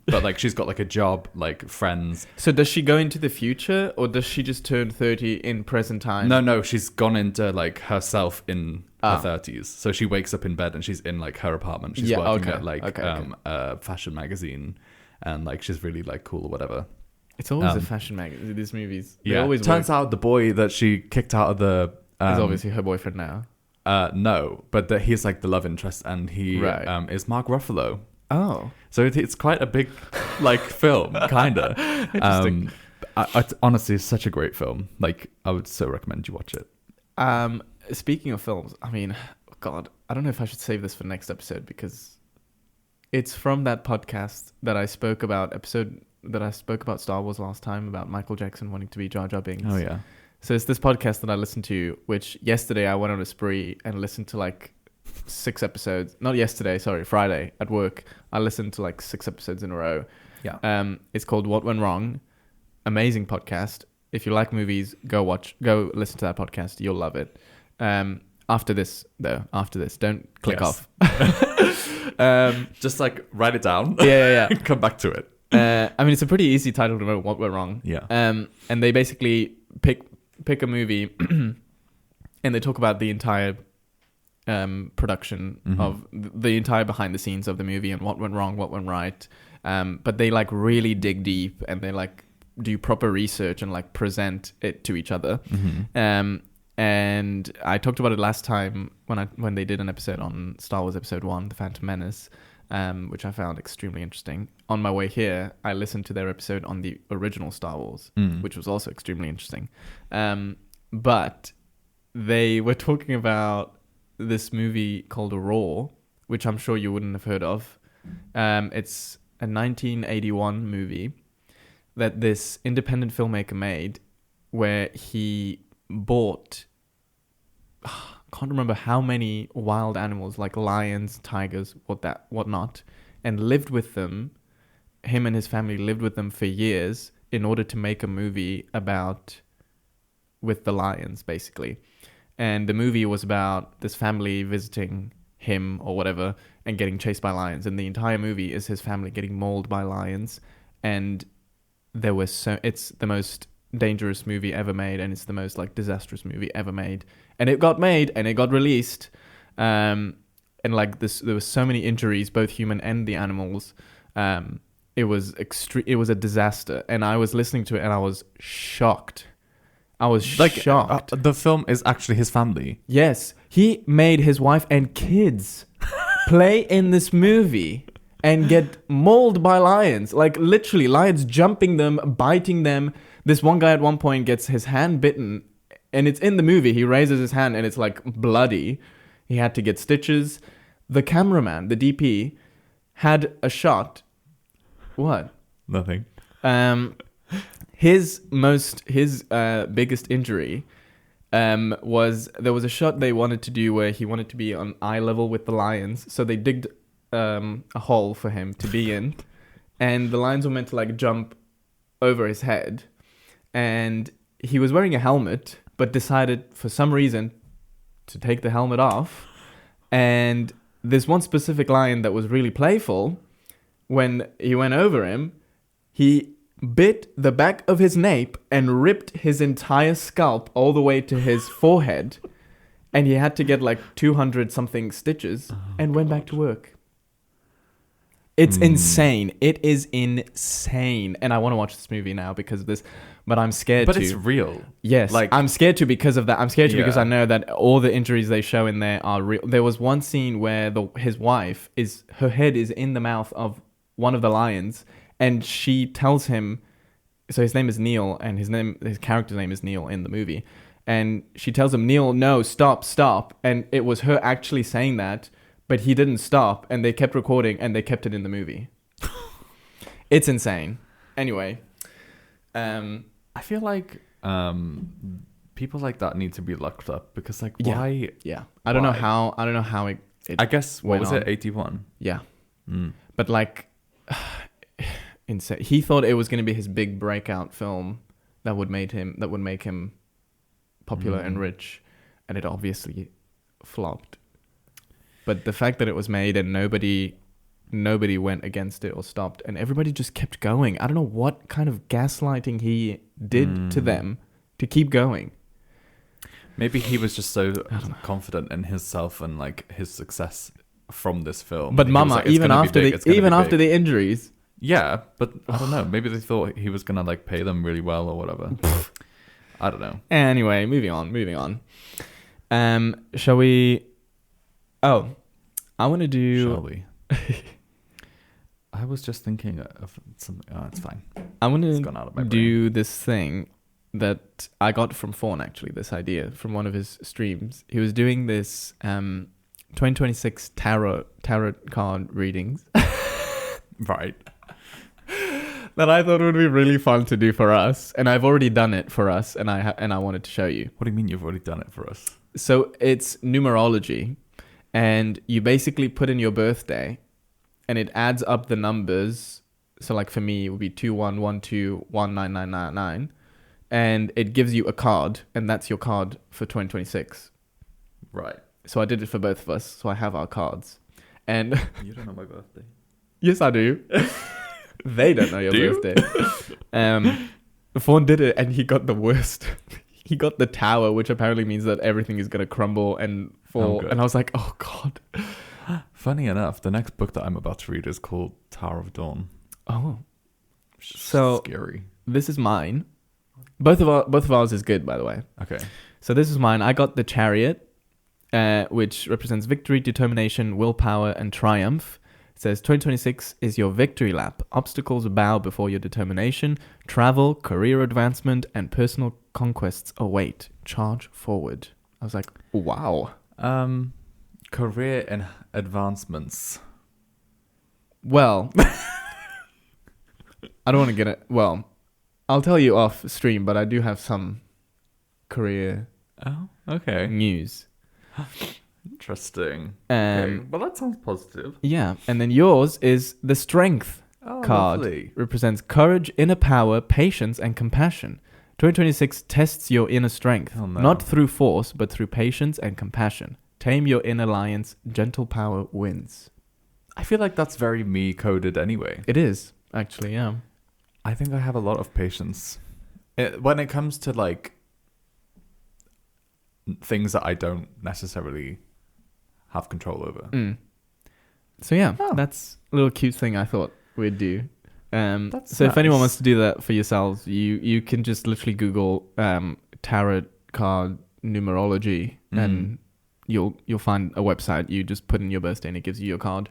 but like she's got like a job, like friends. So does she go into the future, or does she just turn 30 in present time? No, she's gone into like herself in her 30s. So she wakes up in bed and she's in like her apartment. She's working at like a fashion magazine, and like she's really like cool or whatever. It's always a fashion magazine, these movies. Turns out the boy that she kicked out of the is obviously her boyfriend now. No, but he's like the love interest, and he is Mark Ruffalo. Oh, so it's quite a big like film, kinda. Interesting. Honestly, it's such a great film. Like, I would so recommend you watch it. Speaking of films, I mean, God, I don't know if I should save this for next episode, because it's from that podcast that I spoke about Star Wars last time, about Michael Jackson wanting to be Jar Jar Binks. Oh yeah. So it's this podcast that I listened to, which yesterday I went on a spree and listened to like 6 episodes. Not yesterday, sorry, Friday at work. I listened to like 6 episodes in a row. Yeah. It's called What Went Wrong. Amazing podcast. If you like movies, go listen to that podcast. You'll love it. After this, don't click off. Just like write it down. Yeah. Come back to it. I mean, it's a pretty easy title to remember, What Went Wrong. Yeah. And they basically pick a movie and they talk about the entire production of the entire behind the scenes of the movie, and what went wrong, what went right. But they like really dig deep, and they like do proper research and like present it to each other. And I talked about it last time when they did an episode on Star Wars Episode 1, The Phantom Menace, which I found extremely interesting. On my way here, I listened to their episode on the original Star Wars, which was also extremely interesting. But they were talking about this movie called Raw, which I'm sure you wouldn't have heard of. It's a 1981 movie that this independent filmmaker made, where he bought, can't remember how many wild animals, like lions, tigers, whatnot, and lived with them. Him and his family lived with them for years in order to make a movie with the lions, basically. And the movie was about this family visiting him or whatever and getting chased by lions. And the entire movie is his family getting mauled by lions. And it's the most dangerous movie ever made, and it's the most like disastrous movie ever made. And it got made and it got released. And like this, there were so many injuries, both human and the animals. It was it was a disaster. And I was listening to it and I was shocked. Shocked. The film is actually his family. Yes. He made his wife and kids play in this movie and get mauled by lions. Like literally lions jumping them, biting them. This one guy at one point gets his hand bitten, and it's in the movie. He raises his hand and it's like bloody. He had to get stitches. The cameraman, the DP, had a shot. What? Nothing. His biggest injury was there was a shot they wanted to do where he wanted to be on eye level with the lions, so they digged a hole for him to be in, and the lions were meant to like jump over his head, and he was wearing a helmet, but decided for some reason to take the helmet off, and this one specific lion that was really playful, when he went over him, he bit the back of his nape and ripped his entire scalp all the way to his forehead, and he had to get like 200 something stitches and went back to work. It's insane. It is insane. And I want to watch this movie now because of this, but I'm scared But it's real. Yes, like, I'm scared to because of that. I'm scared to because I know that all the injuries they show in there are real. There was one scene where his wife her head is in the mouth of one of the lions, and she tells him, so his name is Neil, and his character's name is Neil in the movie, and she tells him, Neil, no, stop, and it was her actually saying that, but he didn't stop, and they kept recording, and they kept it in the movie. It's insane. Anyway, I feel like people like that need to be locked up because, like, why? Yeah, I don't know how it I guess what was on. it? 81. Yeah, but like, insane. He thought it was going to be his big breakout film that would make him popular and rich, and it obviously flopped. But the fact that it was made and nobody went against it or stopped, and everybody just kept going. I don't know what kind of gaslighting he did to them to keep going. Maybe he was just so confident in himself and like his success from this film. But Mama, like, even after the injuries. Yeah, but I don't know. Maybe they thought he was gonna like pay them really well or whatever. I don't know. Anyway, moving on. Shall we? Oh, I want to do. Shall we? I was just thinking of something. Oh, it's fine. I want to do this thing that I got from Fawn, actually, this idea from one of his streams. He was doing this 2026 tarot card readings. Right. That I thought would be really fun to do for us. And I've already done it for us, and I wanted to show you. What do you mean you've already done it for us? So it's numerology. And you basically put in your birthday, and it adds up the numbers. So like for me, it would be 2112199999, and it gives you a card, and that's your card for 2026. Right. So I did it for both of us. So I have our cards, and you don't know my birthday. Yes, I do. They don't know your birthday. Fawn did it, and he got the worst. He got the tower, which apparently means that everything is gonna crumble and fall. And I was like, oh god. Funny enough, the next book that I'm about to read is called Tower of Dawn. Oh, so scary. This is mine. Both of ours is good, by the way. Okay. So this is mine. I got the Chariot, which represents victory, determination, willpower, and triumph. It says 2026 is your victory lap. Obstacles bow before your determination. Travel, career advancement, and personal conquests await. Charge forward. I was like, wow. Career and advancements. Well, I don't want to get it. Well, I'll tell you off stream, but I do have some career news. Interesting. Okay. Well, that sounds positive. Yeah, and then yours is the strength card. Lovely. Represents courage, inner power, patience, and compassion. 2026 tests your inner strength, not through force, but through patience and compassion. Tame your inner lions. Gentle power wins. I feel like that's very me coded anyway. It is, actually, yeah. I think I have a lot of patience. When it comes to like things that I don't necessarily have control over. So yeah, that's a little cute thing I thought we'd do. So nice. If anyone wants to do that for yourselves, you can just literally Google tarot card numerology and you'll find a website. You just put in your birthday and it gives you your card.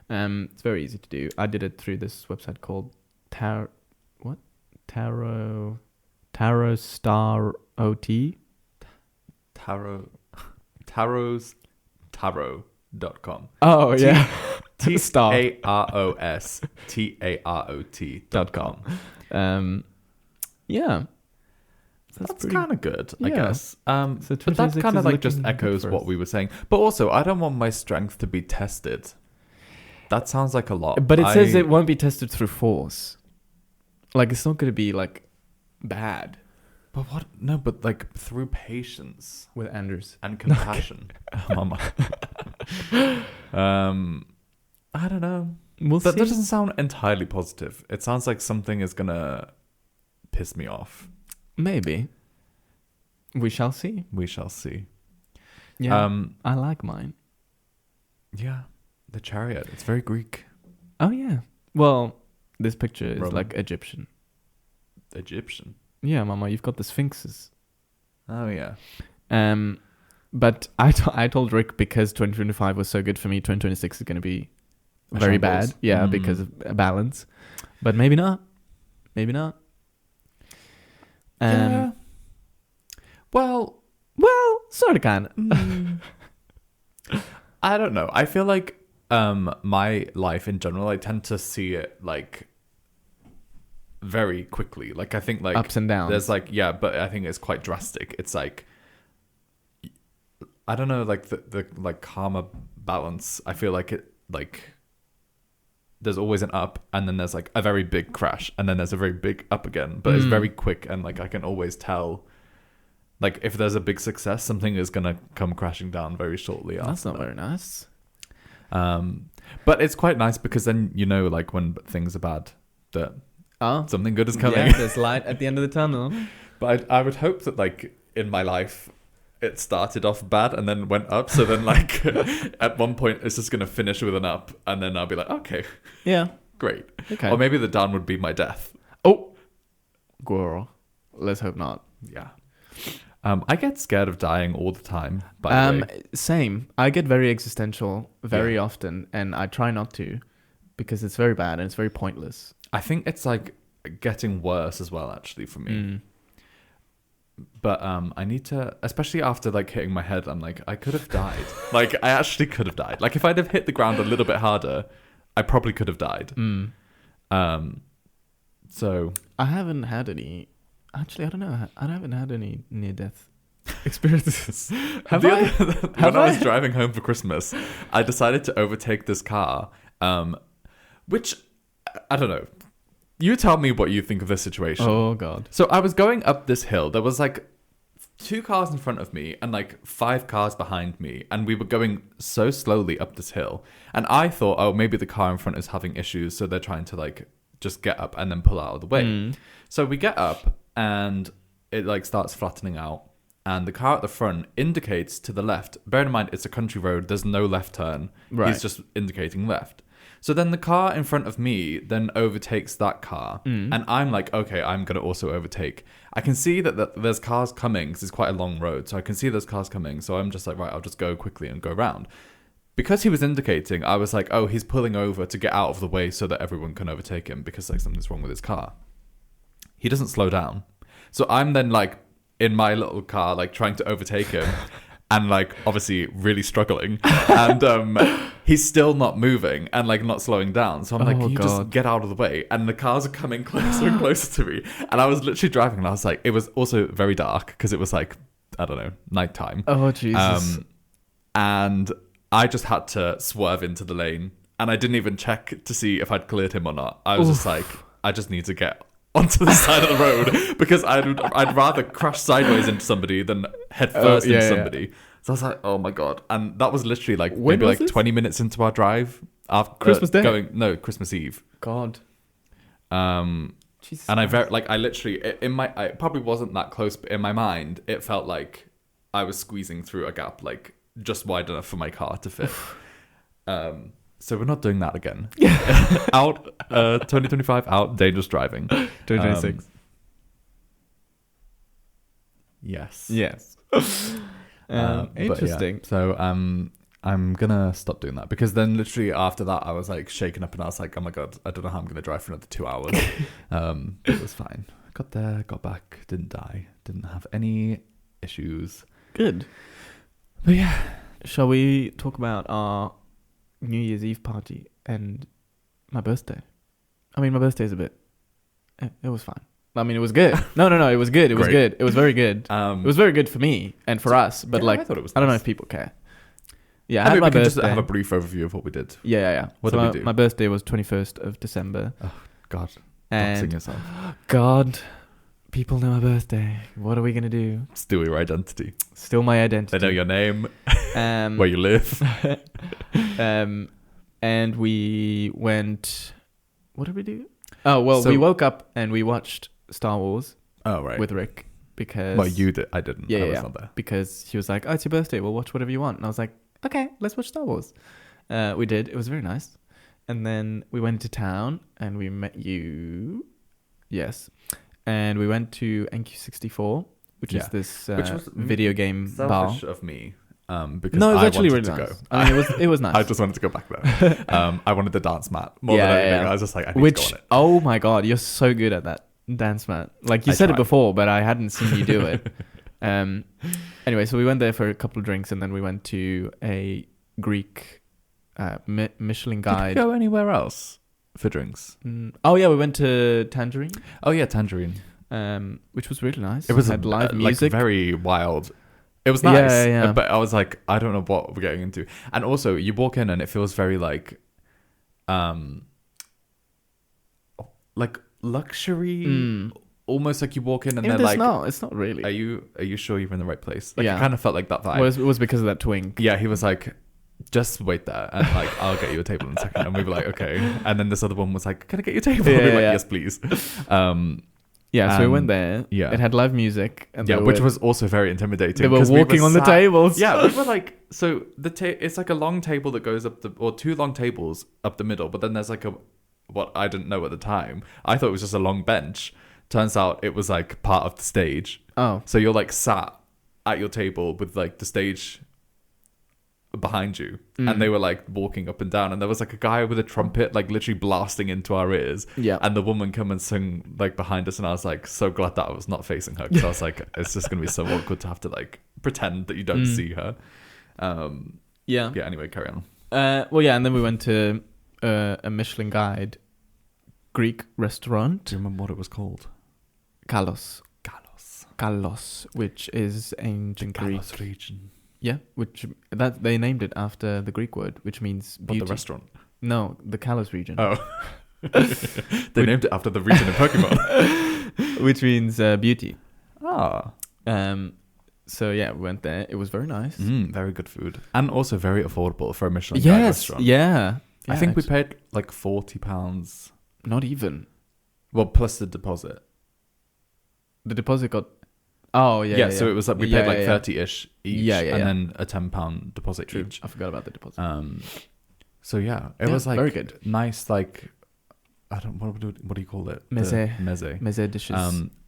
It's very easy to do. I did it through this website called Tarot Star OT. Tarot.com. Oh, yeah. TarosTarot.com. Yeah. That's kind of good, I Yeah. guess. So But that 2026 kind of is like just looking good echoes for what us. we were saying. But also, I don't want my strength to be tested. That sounds like a lot. But it says it won't be tested through force. Like, it's not going to be, like, bad But what? No, but like through patience with Anders. and compassion. Mama. I don't know. We'll That see. doesn't sound entirely positive. It sounds like something is gonna piss me off. Maybe. We shall see. We shall see. Yeah. I like mine. Yeah, the chariot. It's very Greek. Oh, yeah. Well, this picture is Roman. like Egyptian. Egyptian. Yeah, Mama, you've got the sphinxes. Oh yeah. But I told Rick, because 2025 was so good for me, 2026 is going to be very shambles. bad. Yeah, because of a balance. But maybe not. Maybe not. Yeah. Well, sort of kind of. I don't know. I feel like my life in general, I tend to see it like very quickly. Like I think like Ups and downs. there's like but I think it's quite drastic. It's like I don't know, like the like karma balance. I feel like it like there's always an up and then there's like a very big crash and then there's a very big up again. But it's very quick and like I can always tell like if there's a big success, something is gonna come crashing down very shortly after. That's not very nice. But it's quite nice because then you know like when things are bad that something good is coming. Yeah, there's light at the end of the tunnel. But I would hope that like in my life it started off bad and then went up. So then like at one point it's just gonna finish with an up and then I'll be like, okay, Yeah. great. Okay. Or maybe the down would be my death. Oh, girl. Let's hope not. Yeah. I get scared of dying all the time. By the way. Same. I get very existential very often, and I try not to because it's very bad and it's very pointless. I think it's like getting worse as well, actually, for me. But I need to, especially after like hitting my head, I'm like, I could have died. Like I actually could have died. Like if I'd have hit the ground a little bit harder, I probably could have died. So I haven't had any. Actually, I don't know. I haven't had any near-death experiences. Have I? When I was driving home for Christmas, I decided to overtake this car, which I don't know. You tell me what you think of this situation. Oh God! So I was going up this hill. There was like 2 cars in front of me and like 5 cars behind me, and we were going so slowly up this hill. And I thought, oh, maybe the car in front is having issues, so they're trying to like just get up and then pull out of the way. So we get up and it like starts flattening out, and the car at the front indicates to the left. Bear in mind, it's a country road. There's no left turn. Right. He's just indicating left. So then the car in front of me then overtakes that car. And I'm like, okay, I'm going to also overtake. I can see that there's cars coming because it's quite a long road. So I can see there's cars coming. So I'm just like, right, I'll just go quickly and go around. Because he was indicating, I was like, oh, he's pulling over to get out of the way so that everyone can overtake him because like something's wrong with his car. He doesn't slow down. So I'm then like in my little car, like trying to overtake him and like obviously really struggling. And he's still not moving and like not slowing down. So I'm like, can you just get out of the way? And the cars are coming closer and closer to me. And I was literally driving and I was like, it was also very dark because it was like, I don't know, nighttime. Oh Jesus! And I just had to swerve into the lane. And I didn't even check to see if I'd cleared him or not. I was just like, I just need to get onto the side of the road because I'd rather crash sideways into somebody than head first into somebody. So I was like, oh my God. And that was literally like maybe like 20 minutes into our drive after Christmas Day? Christmas Eve. God. Jesus. And I literally it probably wasn't that close, but in my mind it felt like I was squeezing through a gap like just wide enough for my car to fit. So we're not doing that again. Out 2025 out dangerous driving. 2026. Yes. Interesting. Yeah. So I'm gonna stop doing that because then literally after that I was like shaken up and I was like, oh my God, I don't know how I'm gonna drive for another 2 hours. It was fine. Got there, got back, didn't die, didn't have any issues. Good. But yeah, shall we talk about our New Year's Eve party and my birthday? I mean, my birthday is a bit It was fine. I mean, it was good. No, it was good. It was Great. good. It was very good. It was very good for me and for us. But I thought it was I don't know nice. if people care. Yeah, I I had mean, my we can just birthday. have a brief overview of what we did. Yeah. What so did we do? My birthday was 21st of December. Oh, God. Doxing And yourself. God, people know my birthday. What are we going to do? Steal your identity. Still my identity. They know your name, Um, where you live. and we went. What did we do? Oh well, So- we woke up and we watched Star Wars Oh, right. with Rick because. Well, you did. I didn't. Yeah, I was yeah. not there. Because he was like, "Oh, it's your birthday. We'll watch whatever you want." And I was like, "Okay, let's watch Star Wars." We did. It was very nice. And then we went to town and we met you. Yes. And we went to NQ64, which is Yeah. this Which was video game bar. Selfish of me. Because No, it was I actually wanted really to nice. go. I mean, it was nice. I just wanted to go back there. I wanted the dance mat more than anything. I was just like, I need to Which, go on it. oh my God, you're so good at that dance mat. Like you I said it tried. before, but I hadn't seen you do it. Anyway, so we went there for a couple of drinks and then we went to a Greek Michelin Did you guide. go anywhere else for drinks? Oh yeah, we went to Tangerine, Oh, yeah, Tangerine. which was really nice. It was had live like music. very wild. It was Yeah, nice, yeah. but I was like, I don't know what we're getting into. And also, you walk in and it feels very like luxury, almost like you walk in and Even they're though like, it's not really. "Are you sure you're in the right place?" Like Yeah. it kind of felt like that vibe. Well, it was because of that twink. Yeah, he was like, "Just wait there, and like I'll get you a table in a second." And we were like, "Okay." And then this other one was like, "Can I get you a table?" Yeah, we were like, yeah. "Yes, please." Yeah, so we And- went there. yeah. It had live music. And Yeah, they which were- was also very intimidating. They were 'cause walking on the sat- tables. Yeah, we were like, so it's like a long table that goes up or two long tables up the middle, but then there's like what I didn't know at the time. I thought it was just a long bench. Turns out it was like part of the stage. Oh. So you're like sat at your table with like the stage behind you, and they were like walking up and down, and there was like a guy with a trumpet like literally blasting into our ears. Yeah. And the woman come and sing like behind us, and I was like so glad that I was not facing her, because I was like, it's just gonna be so awkward to have to like pretend that you don't see her. Yeah. Yeah. Anyway, carry on. Well, yeah, and then we went to a Michelin guide Greek restaurant, Do you remember what it was called? Kalos, which is ancient Greek. Kalos region. Yeah, which that they named it after the Greek word, which means What, beauty. the restaurant? No, the Kalos region. Oh. They named it after the region in Pokemon. Which means beauty. Ah. So yeah, we went there. It was very nice. Very good food. And also very affordable for a Michelin guide Yes, restaurant. yeah. I think we paid like £40. Not even. Well, plus the deposit. The deposit got. Oh yeah. Yeah, so it was like we paid like 30-ish each, Yeah, yeah, and yeah. then a £10 deposit True. each. I forgot about the deposit. So yeah, it Yeah, was like very good. nice, like I don't what do you call it? Meze. Meze. Dishes.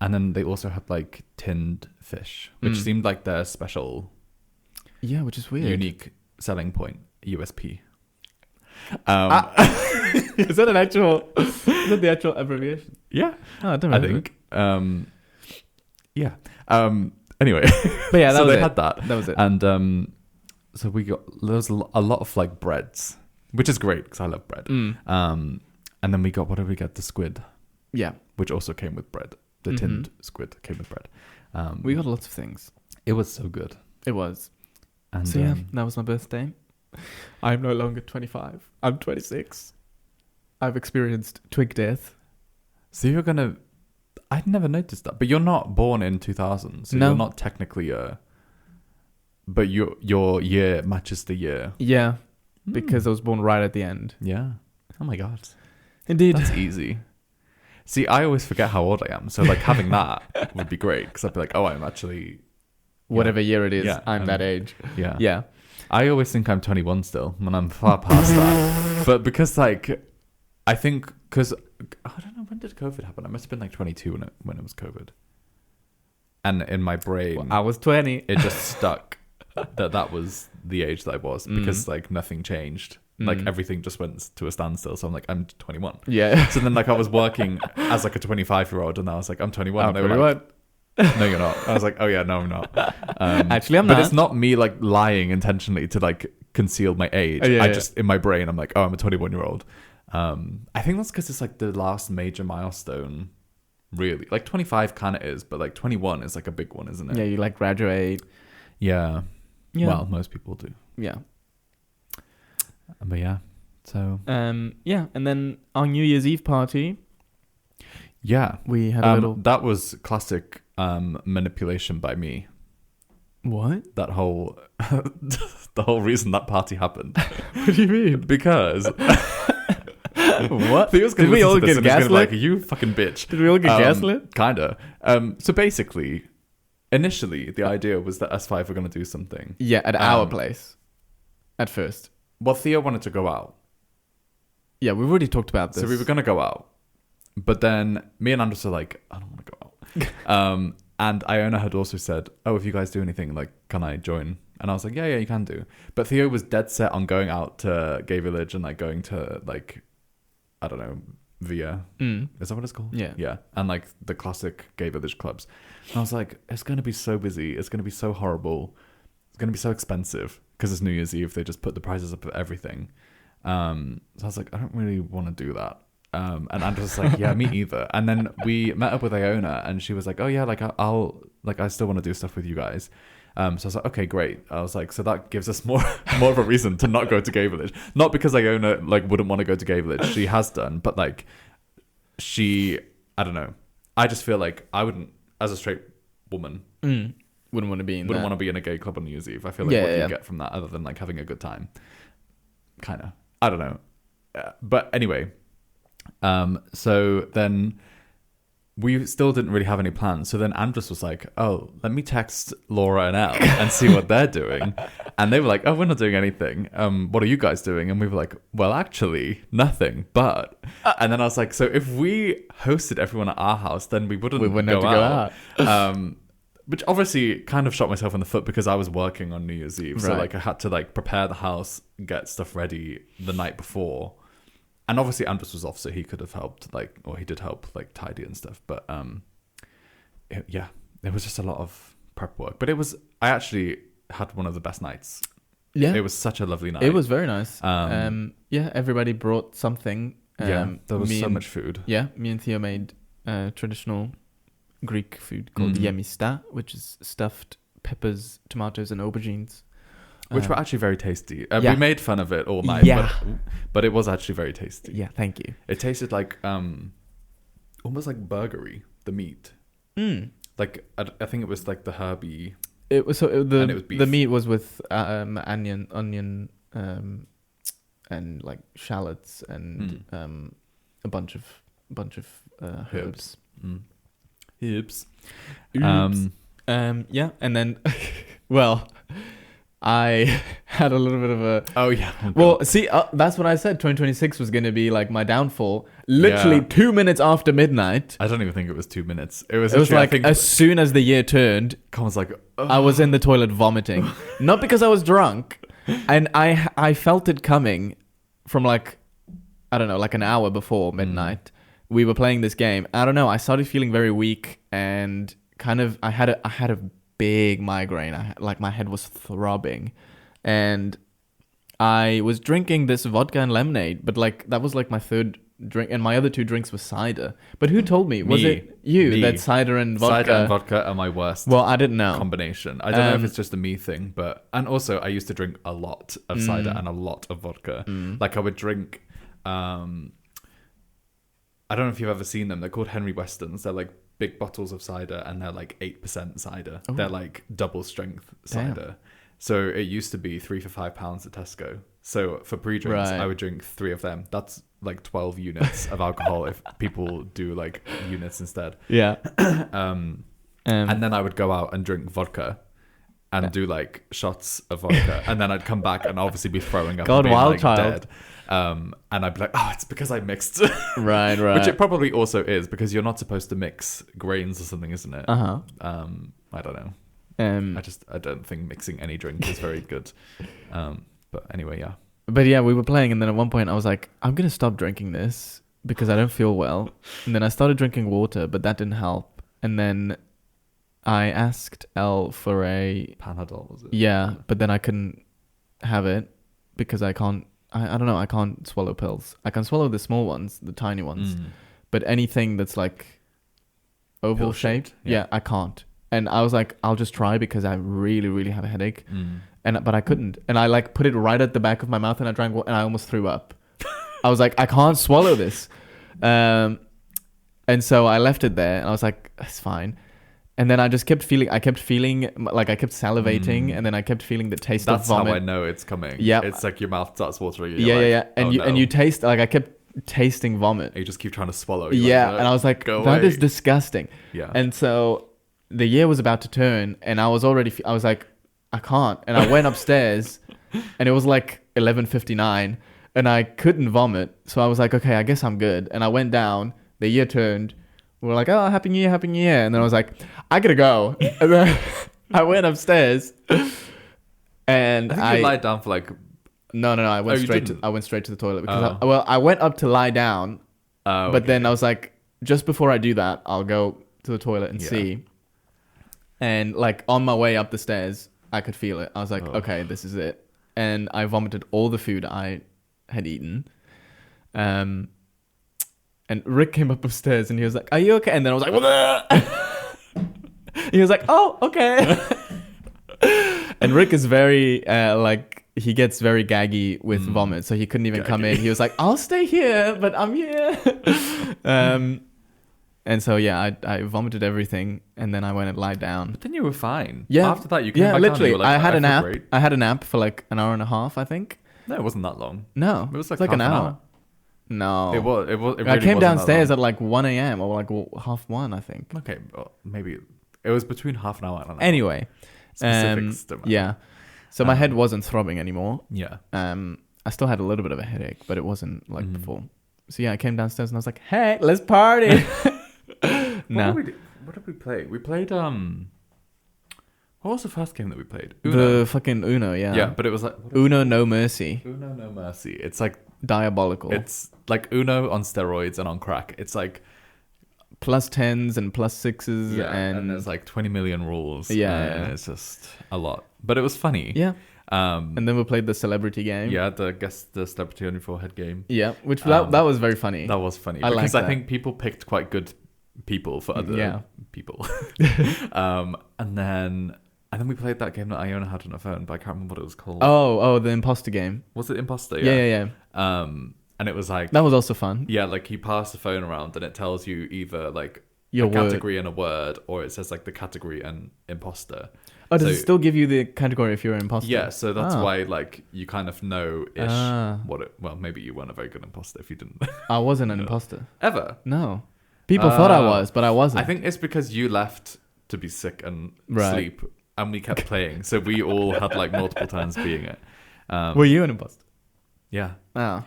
And then they also had like tinned fish, which seemed like their special, yeah, which is weird. unique selling point, USP. Is that an actual? Is that the actual abbreviation? Yeah, Oh, I don't I remember. think. Yeah. Anyway, But yeah, that so was they it. had that. That was it. And so we got there's a lot of like breads, which is great because I love bread. And then we got, what did we get? The squid, Yeah, which also came with bread. The tinned squid came with bread. we got lots of things. It was so good. It was. And So yeah, that was my birthday. I'm no longer 25. I'm 26. I've experienced twig death. so you're gonna. I'd never noticed that, but you're not born in 2000, so No. you're not technically a. But your year matches the year. Yeah, because I was born right at the end. Yeah. Oh my god. Indeed. That's easy. See, I always forget how old I am, so like having that would be great, because I'd be like, oh, I'm actually. Whatever year it is, Yeah, I'm that age. Yeah. Yeah. I always think I'm 21 still, when I'm far past that. But because like, I think because I don't know, when did COVID happen? I must have been like 22 when it was COVID. And in my brain, Well, I was 20. it just stuck that was the age that I was, because like nothing changed. Like everything just went to a standstill. So I'm like, I'm 21. Yeah. So then like I was working as like a 25-year-old, and I was like, I'm 21. I'm and they were like, 21. no, you're not. I was like, oh yeah, no, I'm not. Actually, I'm but not. it's not me like lying intentionally to like conceal my age. Oh, yeah, I yeah. just, in my brain, I'm like, oh, I'm a 21-year-old. I think that's because it's like the last major milestone really. Like 25 kind of is, but like 21 is like a big one, isn't it? Yeah, you like graduate. Yeah. Well, most people do. Yeah. But yeah, so. Yeah, and then our New Year's Eve party. Yeah. We had a little. That was classic manipulation by me. What? That whole, the whole reason that party happened. What do you mean? Because. What? Did we all get gaslit? Like, you fucking bitch. Did we all get gaslit? Kinda. So basically, initially, the idea was that S5 were going to do something. Yeah, at our place. At first. Well, Theo wanted to go out. Yeah, we've already talked about this. So we were going to go out. But then me and Andres were like, I don't want to go out. And Iona had also said, oh, if you guys do anything, like, can I join? And I was like, yeah, you can do. But Theo was dead set on going out to Gay Village and like going to like, I don't know, Via. Is that what it's called? Yeah. Yeah. And like the classic Gay Village clubs. And I was like, it's going to be so busy. It's going to be so horrible. It's going to be so expensive because it's New Year's Eve. They just put the prices up of everything. So I was like, I don't really want to do that. And Andrew was like, yeah, me either. And then we met up with Iona and she was like, oh yeah, like I'll like, I still want to do stuff with you guys. So I was like, okay, great. I was like, so that gives us more of a reason to not go to Gay Village. Not because Iona like wouldn't want to go to Gay Village. She has done, but like I don't know. I just feel like I wouldn't, as a straight woman, wouldn't want to be in a gay club on New Year's Eve. I feel like what do you get from that other than like having a good time? Kind of. I don't know. But anyway, so then we still didn't really have any plans. So then Andres was like, oh, let me text Laura and Elle and see what they're doing. And they were like, oh, we're not doing anything. What are you guys doing? And we were like, well, actually, nothing. But and then I was like, so if we hosted everyone at our house, then we wouldn't have to go out. Which obviously kind of shot myself in the foot because I was working on New Year's Eve. So like I had to like prepare the house, get stuff ready the night before. And obviously Andres was off, so he could have helped, like, or he did help, like, tidy and stuff. But, there was just a lot of prep work. But I actually had one of the best nights. Yeah. It was such a lovely night. It was very nice. Everybody brought something. There was so much food. Yeah, me and Theo made traditional Greek food called yemista, which is stuffed peppers, tomatoes, and aubergines. Which were actually very tasty. We made fun of it all night, but it was actually very tasty. Yeah, thank you. It tasted like almost like burgery, the meat. Like I think it was like the herby. It was the meat was with onion, and like shallots and a bunch of herbs. Herbs. Yeah, and then well. I had a little bit of a... Oh, yeah. Well, see, that's what I said. 2026 was going to be like my downfall. Literally 2 minutes after midnight. I don't even think it was 2 minutes. It was like as soon as the year turned... Colin's like... Ugh. I was in the toilet vomiting. Not because I was drunk. And I felt it coming from like, I don't know, like an hour before midnight. We were playing this game. I don't know. I started feeling very weak and kind of... I had a big migraine. My head was throbbing, and I was drinking this vodka and lemonade, but like that was like my third drink, and my other two drinks were cider. But who told me? Was it you that cider and vodka? Cider and vodka are my worst. Well, I didn't know combination. I don't know if it's just a me thing, and also I used to drink a lot of cider and a lot of vodka. Like I would drink. I don't know if you've ever seen them. They're called Henry Westons. They're like big bottles of cider, and they're like 8% cider. Ooh. They're like double strength cider. Damn. So it used to be 3 for £5 at Tesco. So for pre-drinks, I would drink 3 of them. That's like 12 units of alcohol if people do like units instead. Yeah. And then I would go out and drink vodka and do like shots of vodka, and then I'd come back and obviously be throwing up. God, and being, wild like, child. Dead. And I'd be like, oh, it's because I mixed. Right. Which it probably also is, because you're not supposed to mix grains or something, isn't it? Uh-huh. I don't know. I don't think mixing any drink is very good. But anyway, yeah. But yeah, we were playing, and then at one point I was like, I'm going to stop drinking this because I don't feel well. And then I started drinking water, but that didn't help. And then I asked Elle for a... Panadol, was it? Yeah, but then I couldn't have it because I can't... I don't know, I can't swallow pills. I can swallow the small ones, the tiny ones. But anything that's like oval shape. Yeah, I can't. And I was like, I'll just try because I really, really have a headache. But I couldn't. And I like put it right at the back of my mouth and I drank and I almost threw up. I was like, I can't swallow this. And so I left it there and I was like, it's fine. And then I just kept feeling like I kept salivating and then I kept feeling the taste of vomit. That's how I know it's coming. Yeah. It's like your mouth starts watering. Yeah. And you taste, like I kept tasting vomit. And you just keep trying to swallow. And I was like, that is disgusting. Yeah. And so the year was about to turn and I was like, I can't. And I went upstairs and it was like 11:59 and I couldn't vomit. So I was like, okay, I guess I'm good. And I went down, the year turned. We were like, oh, Happy New Year. And then I was like, I gotta go. And then I went upstairs and I think you lied down for like... No. I went straight to the toilet because I went up to lie down. But then I was like, just before I do that, I'll go to the toilet and see. And like on my way up the stairs, I could feel it. I was like, okay, this is it. And I vomited all the food I had eaten. And Rick came up upstairs and he was like, are you okay? And then I was like, he was like, oh, okay. And Rick is very, he gets very gaggy with vomit. So he couldn't even come in. He was like, I'll stay here, but I'm here. And so, I vomited everything and then I went and lied down. But then you were fine. Yeah. After that, you came back literally. down, like, I had a nap. Great. I had a nap for like an hour and a half, I think. No, it wasn't that long. No. It was like, like an hour. No. It really I came wasn't downstairs at like 1 a.m. or like 1:30, I think. Okay, well, maybe it was between half an hour and an hour. Anyway. Specifics don't matter. Yeah. So my head wasn't throbbing anymore. Yeah. I still had a little bit of a headache, but it wasn't like before. So I came downstairs and I was like, hey, let's party. No. What did we play? We played what was the first game that we played? Uno. The fucking Uno, yeah. Yeah, but it was like Uno No Mercy. Uno No Mercy. It's like diabolical. It's like Uno on steroids and on crack. It's like plus 10s and plus 6s and there's like 20 million rules. Yeah. It's just a lot. But it was funny. Yeah. And then we played the celebrity game. Yeah, the celebrity on your forehead game. Yeah, which that was very funny. That was funny. Because I think people picked quite good people for other people. And then we played that game that Iona had on her phone, but I can't remember what it was called. Oh, the imposter game. Was it Imposter? Yeah. And it was like... That was also fun. Yeah, like you pass the phone around and it tells you either like your category and a word, or it says like the category and imposter. Oh, does it still give you the category if you're an imposter? Yeah, so that's why like you kind of know-ish what it... Well, maybe you weren't a very good imposter if you didn't. I wasn't an imposter. Ever? No. People thought I was, but I wasn't. I think it's because you left to be sick and sleep, and we kept playing. So we all had like multiple turns being it. Were you an imposter? Yeah. Oh.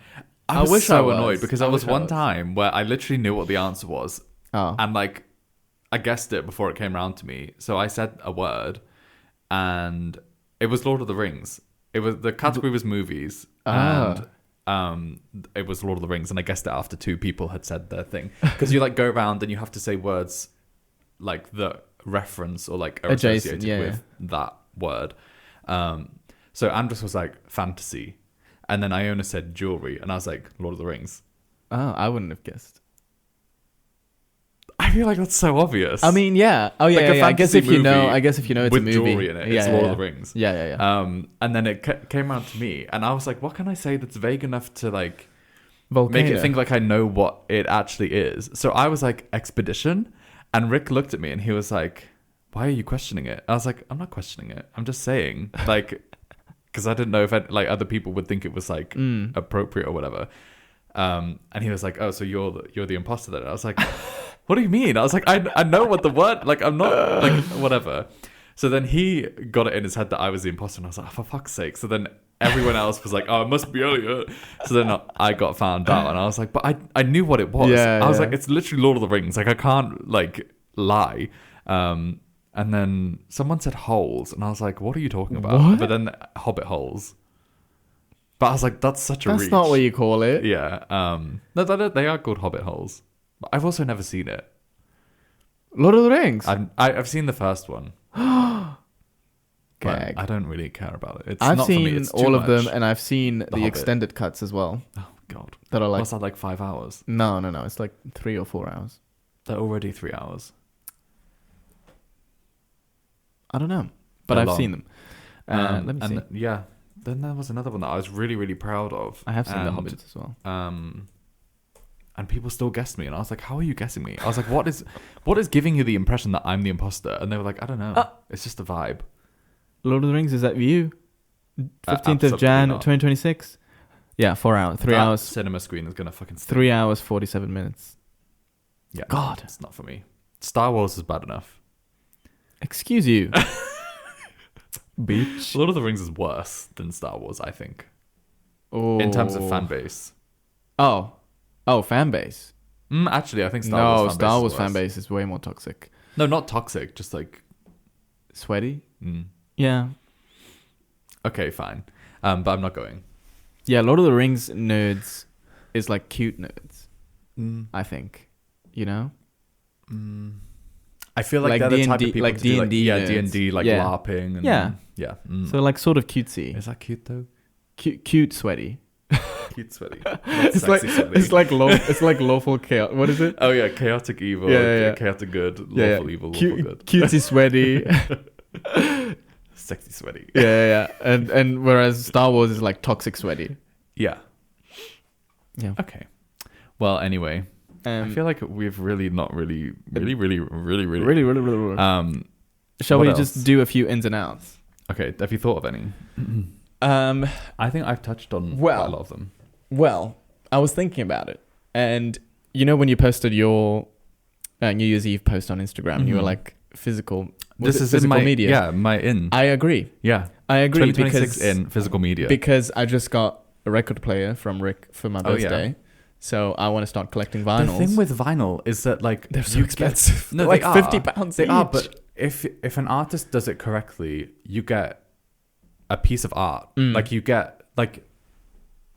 I was so annoyed because there was one time where I literally knew what the answer was. Oh. And like, I guessed it before it came around to me. So I said a word, and it was Lord of the Rings. The category was movies, and it was Lord of the Rings, and I guessed it after two people had said their thing. Because you like go around and you have to say words like that reference or like are associated with that word. So Andres was like fantasy, and then Iona said jewelry, and I was like Lord of the Rings. Oh, I wouldn't have guessed. I feel like that's so obvious. I mean, yeah. Oh, yeah. Like I guess if you know, it's a movie with jewelry in it. It's Lord of the Rings. Yeah. And then it came around to me, and I was like, what can I say that's vague enough to like Volcano. make it think like I know what it actually is? So I was like expedition, and Rick looked at me and he was like, why are you questioning it? I was like, I'm not questioning it. I'm just saying, like, because I didn't know if like other people would think it was like appropriate or whatever. And he was like, oh, so you're the imposter then? I was like, what do you mean? I was like, I know what the word, like, I'm not, like, whatever. So then he got it in his head that I was the imposter, and I was like, oh, for fuck's sake. So then everyone else was like, oh, it must be Elliot. So then I got found out, and I was like, but I knew what it was. I was like, it's literally Lord of the Rings. Like, I can't, like, lie. And then someone said holes, and I was like, what are you talking about? What? But then hobbit holes. But I was like, that's such a reach. That's not what you call it. Yeah. No, they are called hobbit holes. But I've also never seen it. Lord of the Rings? I've seen the first one. Gag. I don't really care about it. I've not for me. seen It's all too of them, much. and I've seen the Hobbit. extended cuts as well. Oh, God. That are like... What's that, like 5 hours? No. It's like 3 or 4 hours. They're already 3 hours. I don't know, but They're I've long. seen them. Let me see. And yeah, then there was another one that I was really, really proud of. I have seen The Hobbits as well. And people still guessed me, and I was like, "How are you guessing me?" I was like, "What is giving you the impression that I'm the imposter?" And they were like, "I don't know. It's just a vibe." Lord of the Rings, is that you? 15th of Absolutely Jan, not. 2026. Yeah, 4 hours, 3 That hours, cinema screen is gonna fucking stink. 3 hours 47 minutes. Yeah, God, it's not for me. Star Wars is bad enough. excuse you, bitch. Lord of the Rings is worse than Star Wars, I think, Oh. in terms of fan base. Oh, fan base. Actually, I think Star Wars fan fan base is way more toxic. No, not toxic, just like Sweaty. Yeah. Okay, fine. But I'm not going. Yeah, Lord of the Rings nerds is like cute nerds, I think. You know? I feel like Like they're the type of D&D people like to do, like, D&D yeah, nerds. D&D, like Yeah. LARPing. And, Yeah. Yeah. So like sort of cutesy. Is that cute, though? Cute sweaty. Cute sweaty. It's like it's like lawful chaos. What is it? Oh, yeah, chaotic evil, Yeah. chaotic good, lawful evil, lawful good. Cutesy sweaty. Sexy sweaty. Yeah. And whereas Star Wars is like toxic sweaty. Yeah. Yeah. Okay. Well, anyway, I feel like we've really not really. Really. Shall what we else? just do a few ins and outs? Okay, have you thought of any? I think I've touched on quite a lot of them. Well, I was thinking about it, and you know when you posted your New Year's Eve post on Instagram, you were like physical. This is physical in my media. Yeah, my in. I agree. Yeah, I agree 2026 because in physical media. because I just got a record player from Rick for my Oh, yeah. birthday, so I want to start collecting vinyls. The thing with vinyl is that like they're so you expensive. No, like they are. £50 They each. are, but if an artist does it correctly, you get a piece of art. Like you get like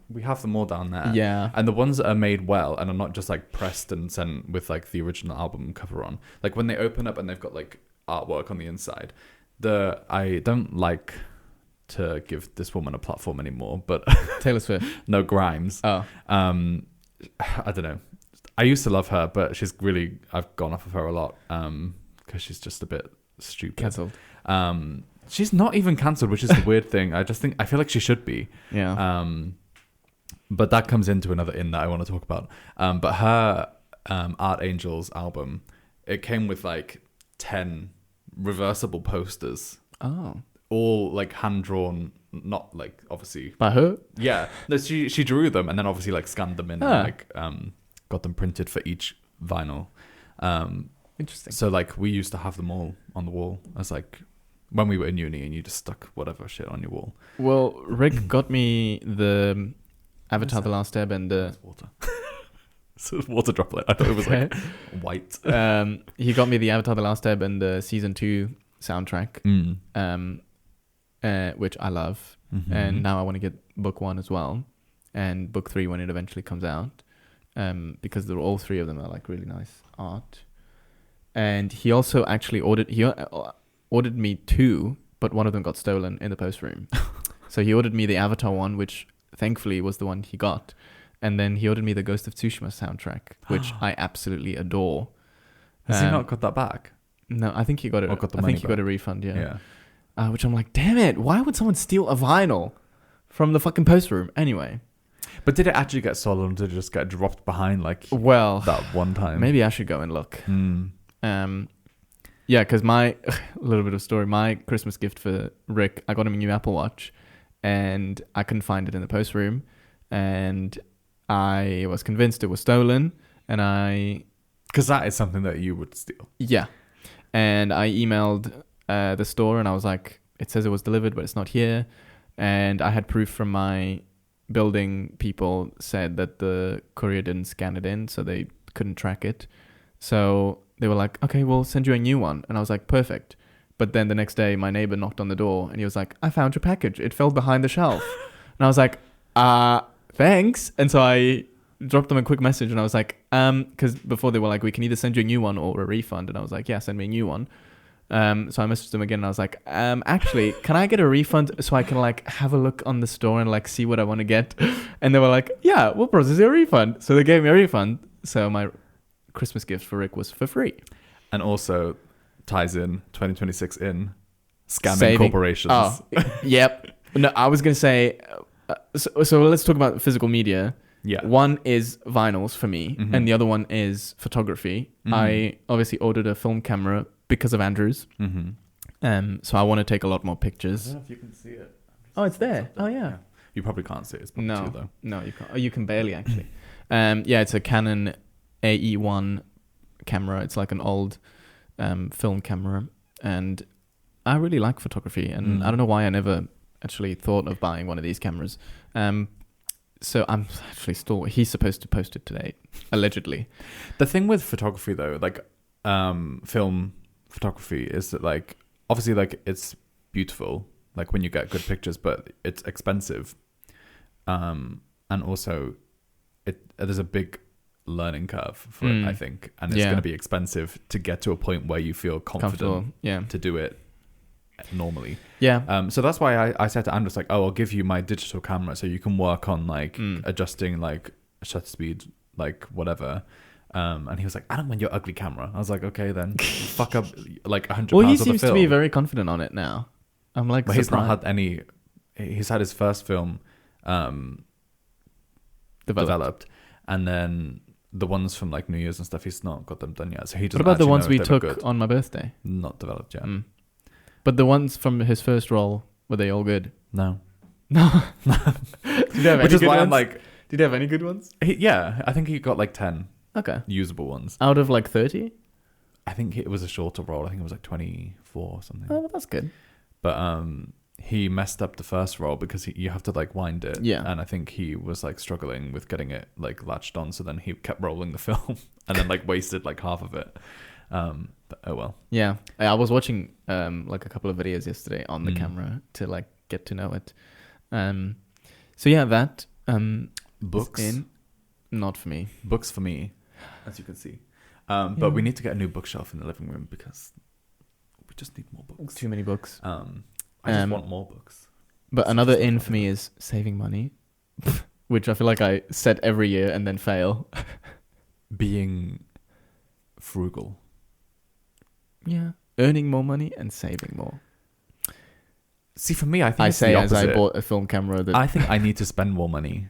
we have them all down there. Yeah. And the ones that are made well and are not just like pressed and sent with like the original album cover on. Like when they open up and they've got like artwork on the inside. I don't like to give this woman a platform anymore, but Taylor Swift. no, Grimes. Oh. I don't know. I used to love her, but I've gone off of her a lot because she's just a bit stupid. Cancelled. She's not even cancelled, which is the weird thing. I feel like she should be. Yeah. But that comes into another in that I want to talk about. But her Art Angels album, it came with like 10 reversible posters. Oh. All like hand drawn, not like obviously By her? Yeah, no, she drew them and then obviously like scanned them in and like got them printed for each vinyl. Interesting. So like we used to have them all on the wall as like when we were in uni and you just stuck whatever shit on your wall. Well, Rick got me the Avatar: The Last Airbender. It's water. It's a water droplet. I thought it was like white. He got me the Avatar: The Last Airbender season 2 soundtrack, which I love, and now I want to get book 1 as well, and book 3 when it eventually comes out, because all 3 of them are like really nice art. And he also actually ordered me 2, but one of them got stolen in the post room. So he ordered me the Avatar one, which thankfully was the one he got. And then he ordered me the Ghost of Tsushima soundtrack, which I absolutely adore. Has he not got that back? No, I think he got it. Or got the I money think he got a back? refund, yeah. Yeah. Which I'm like, damn it, why would someone steal a vinyl from the fucking post room? Anyway. But did it actually get stolen or did it just get dropped behind like Well, that one time? maybe I should go and look. Yeah, because a little bit of story, my Christmas gift for Rick, I got him a new Apple Watch and I couldn't find it in the post room. And I was convinced it was stolen, and because that is something that you would steal. Yeah. And I emailed the store and I was like, it says it was delivered, but it's not here. And I had proof from my building people said that the courier didn't scan it in, so they couldn't track it. So they were like, okay, we'll send you a new one. And I was like, perfect. But then the next day, my neighbor knocked on the door and he was like, I found your package. It fell behind the shelf. And I was like, thanks. And so I dropped them a quick message and I was like, because before they were like, we can either send you a new one or a refund. And I was like, yeah, send me a new one. So I messaged them again and I was like, actually, can I get a refund so I can like have a look on the store and like see what I want to get? And they were like, yeah, we'll process your refund. So they gave me a refund. So my Christmas gift for Rick was for free. And also ties in 2026 in Scamming corporations. Oh, yep. No, I was gonna say. So let's talk about physical media. Yeah. One is vinyls for me, Mhm. and the other one is photography. Mhm. I obviously ordered a film camera because of Andrew's. Mm-hmm. So I want to take a lot more pictures. I don't know if you can see it. Oh, it's there. Oh, yeah. You probably can't see it. It's probably too low. No, you can't. Oh, you can barely actually. Yeah, it's a Canon AE1 camera. It's like an old film camera, and I really like photography, and I don't know why I never actually thought of buying one of these cameras. So I'm actually still. He's supposed to post it today, allegedly. The thing with photography, though, like film photography, is that like obviously like it's beautiful, like when you get good pictures, but it's expensive, and also there's a big learning curve for it, I think, and it's going to be expensive to get to a point where you feel confident to do it normally. So that's why I said to Andrew, like, oh, I'll give you my digital camera so you can work on like adjusting like shutter speed, like whatever. And he was like, I don't want your ugly camera. I was like, okay, then fuck up like 100 well, he pounds of the seems film. to be very confident on it now. I'm like, but he's not had any. He's had his first film developed, and then the ones from like New Year's and stuff, he's not got them done yet. So he doesn't. What about the actually ones know we if they look took good. on my birthday? Not developed yet. But the ones from his first role, were they all good? No. No. Did you have any Which is good why ones? I'm like, did you have any good ones? yeah, I think he got like 10 Okay. usable ones. Out of like 30? I think it was a shorter role. I think it was like 24 or something. Oh, well, that's good. But he messed up the first roll because you have to like wind it. Yeah. And I think he was like struggling with getting it like latched on. So then he kept rolling the film and then like wasted like half of it. But oh well. Yeah. I was watching like a couple of videos yesterday on the camera to like get to know it. So yeah, that Books. Not for me. Books for me, as you can see. But we need to get a new bookshelf in the living room because we just need more books. Too many books. I just want more books. But another in for me is saving money, which I feel like I set every year and then fail. Being frugal. Yeah. Earning more money and saving more. See, for me, I think I it's say the as I opposite. bought a film camera that... I think I need to spend more money.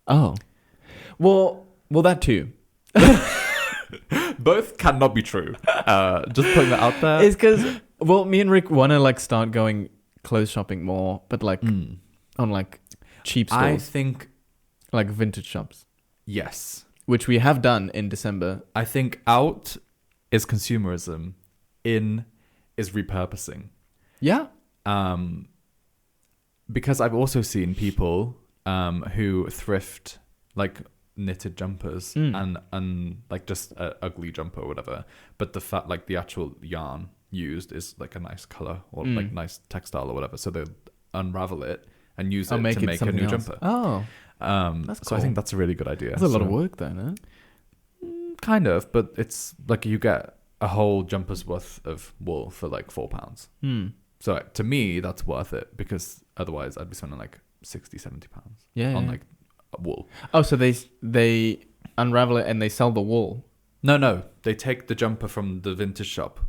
Oh. Well, that too. Both cannot be true. Just putting that out there. It's because, well, me and Rick want to like start going clothes shopping more, but like on like cheap stores. I think like vintage shops. yes. Which we have done in December. I think out is consumerism, in is repurposing. Yeah. Because I've also seen people who thrift like knitted jumpers and like just an ugly jumper or whatever, but the fact like the actual yarn used is like a nice color or like nice textile or whatever, so they unravel it and use it to make a new jumper. Oh, that's cool. So I think that's a really good idea. That's a lot of work though, no? Kind of, but it's like you get a whole jumper's worth of wool for like £4. So to me, that's worth it because otherwise I'd be spending like 60-70 pounds on like wool. Oh, so they unravel it and they sell the wool. No, they take the jumper from the vintage shop,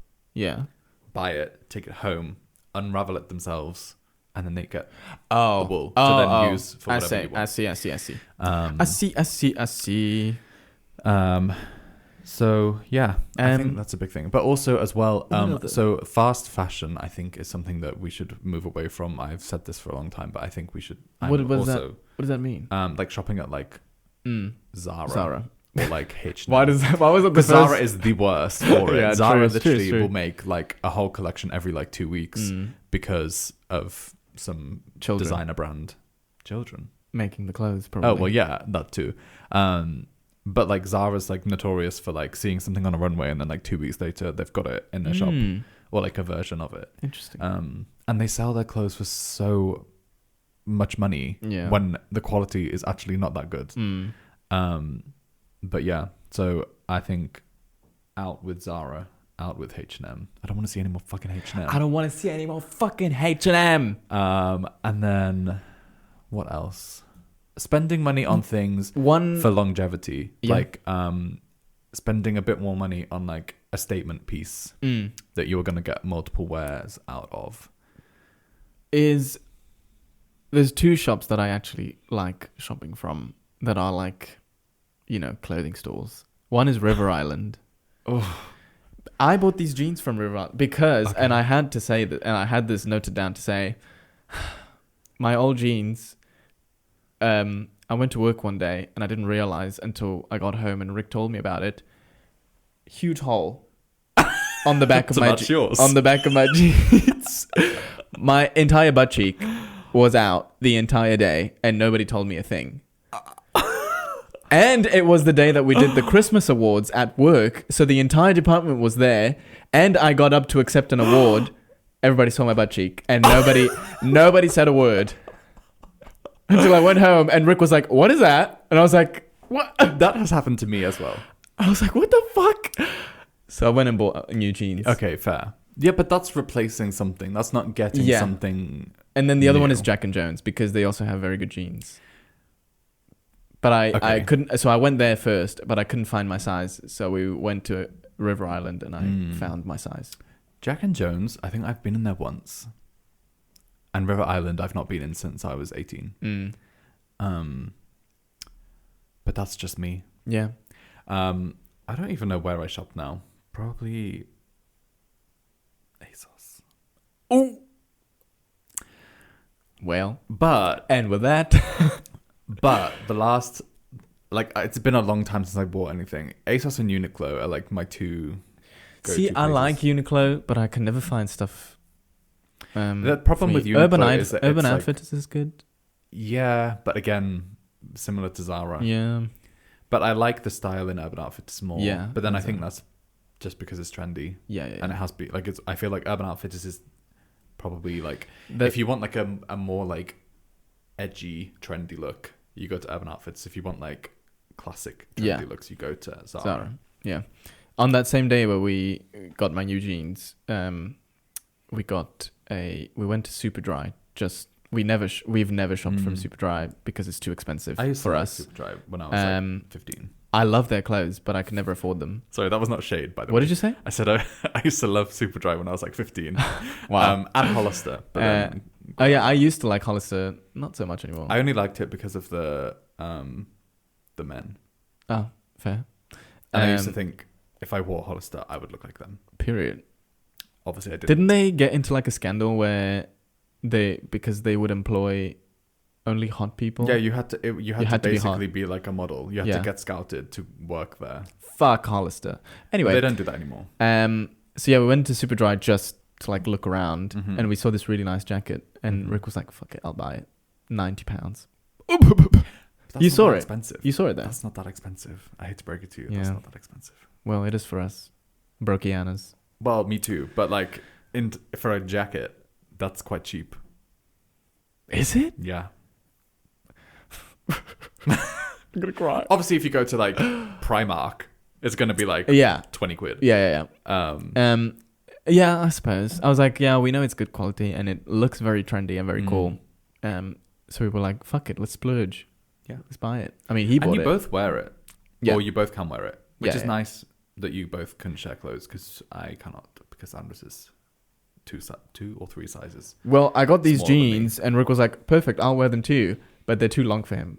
buy it, take it home, unravel it themselves, and then they get the wool to then use for whatever you want. I see. So yeah, I think that's a big thing. But also as well, so fast fashion, I think, is something that we should move away from. I've said this for a long time, but I think we should. What does that mean? Like shopping at like Zara or like H&M. Why was it? Because Zara is the worst for it. Yeah, Zara true, literally true. will make like a whole collection every like 2 weeks because of some designer brand. Children making the clothes, probably. Oh well, yeah, that too. But like Zara's like notorious for like seeing something on a runway and then like 2 weeks later they've got it in their shop or like a version of it. Interesting. And they sell their clothes for so much money when the quality is actually not that good. But yeah, so I think out with Zara, out with H&M. I don't want to see any more fucking H&M. I don't want to see any more fucking H&M. And then what else? Spending money on things for longevity, like spending a bit more money on like a statement piece Mm. that you were going to get multiple wears out of? There's two shops that I actually like shopping from that are like, clothing stores. One is River Island. Oh, I bought these jeans from River Island because, Okay. and I had to say that, and I had this noted down to say, my old jeans, I went to work one day and I didn't realize until I got home and Rick told me about it. Huge hole on the back of So my that's yours. on the back of my jeans. My entire butt cheek was out the entire day and nobody told me a thing. And it was the day that we did the Christmas awards at work, so the entire department was there, and I got up to accept an award. Everybody saw my butt cheek, and nobody said a word until I went home. And Rick was like, "What is that?" And I was like, "What?" That has happened to me as well. I was like, "What the fuck?" So I went and bought new jeans. Okay, fair. Yeah, but that's replacing something. That's not getting something. And then the other one is new. Jack and Jones because they also have very good jeans. But I Okay. couldn't, so I went there first, but I couldn't find my size. So we went to River Island and I found my size. Jack and Jones, I think I've been in there once. And River Island, I've not been in since I was 18. But that's just me. Yeah. I don't even know where I shop now. Probably ASOS. Oh. Well, But and with that, the last, like, it's been a long time since I bought anything. ASOS and Uniqlo are like my two go-to see, I places. like Uniqlo, but I can never find stuff. The problem with Uniqlo is that Urban it's Outfitters is good. Yeah, but again, similar to Zara. Yeah. But I like the style in Urban Outfitters more. Yeah, But then I and think Zara. that's just because it's trendy. Yeah. And it has to be, like, I feel like Urban Outfitters is probably like, The- if you want like a more like edgy, trendy look, you go to Urban Outfitters. If you want like classic, trendy looks, you go to Zara. Zara. Yeah. On that same day where we got my new jeans, we went to Superdry. We've never shopped from Superdry because it's too expensive I used to for like us. Superdry when I was like 15. I love their clothes, but I could never afford them. Sorry, that was not shade, by the way. What did you say? I said I used to love Superdry when I was like 15. Wow. And Hollister. But then Oh yeah, I used to like Hollister, not so much anymore. I only liked it because of the men. Oh, fair. And I used to think if I wore Hollister, I would look like them. Period. Obviously, I didn't. Didn't they get into like a scandal where because they would employ only hot people? Yeah, you had to You to had to be hot. basically be like a model. You had to get scouted to work there. Fuck Hollister. Anyway, They don't do that anymore. so yeah, we went to Superdry just to like look around, Mhm. and we saw this really nice jacket, and Mhm. Rick was like, "Fuck it, I'll buy it, £90." That's You not saw that it. Expensive. You saw it there. That's not that expensive. I hate to break it to you. Yeah. That's not that expensive. Well, it is for us, Brokianas. Well, me too. But like, for a jacket, that's quite cheap. Is it? Yeah. I'm gonna cry. Obviously, if you go to like Primark, it's gonna be like Yeah. 20 quid. Yeah. Um, Yeah, I suppose. I was like, yeah, we know it's good quality and it looks very trendy and very cool. So we were like, fuck it, let's splurge. Yeah. Let's buy it. I mean, he bought and you it. both wear it. Yeah. Or you both can wear it. Which Yeah, is yeah. nice that you both can share clothes because I cannot because Andres is two or three sizes. Well, I got these Smaller than me. jeans and Rick was like, perfect, I'll wear them too. But they're too long for him.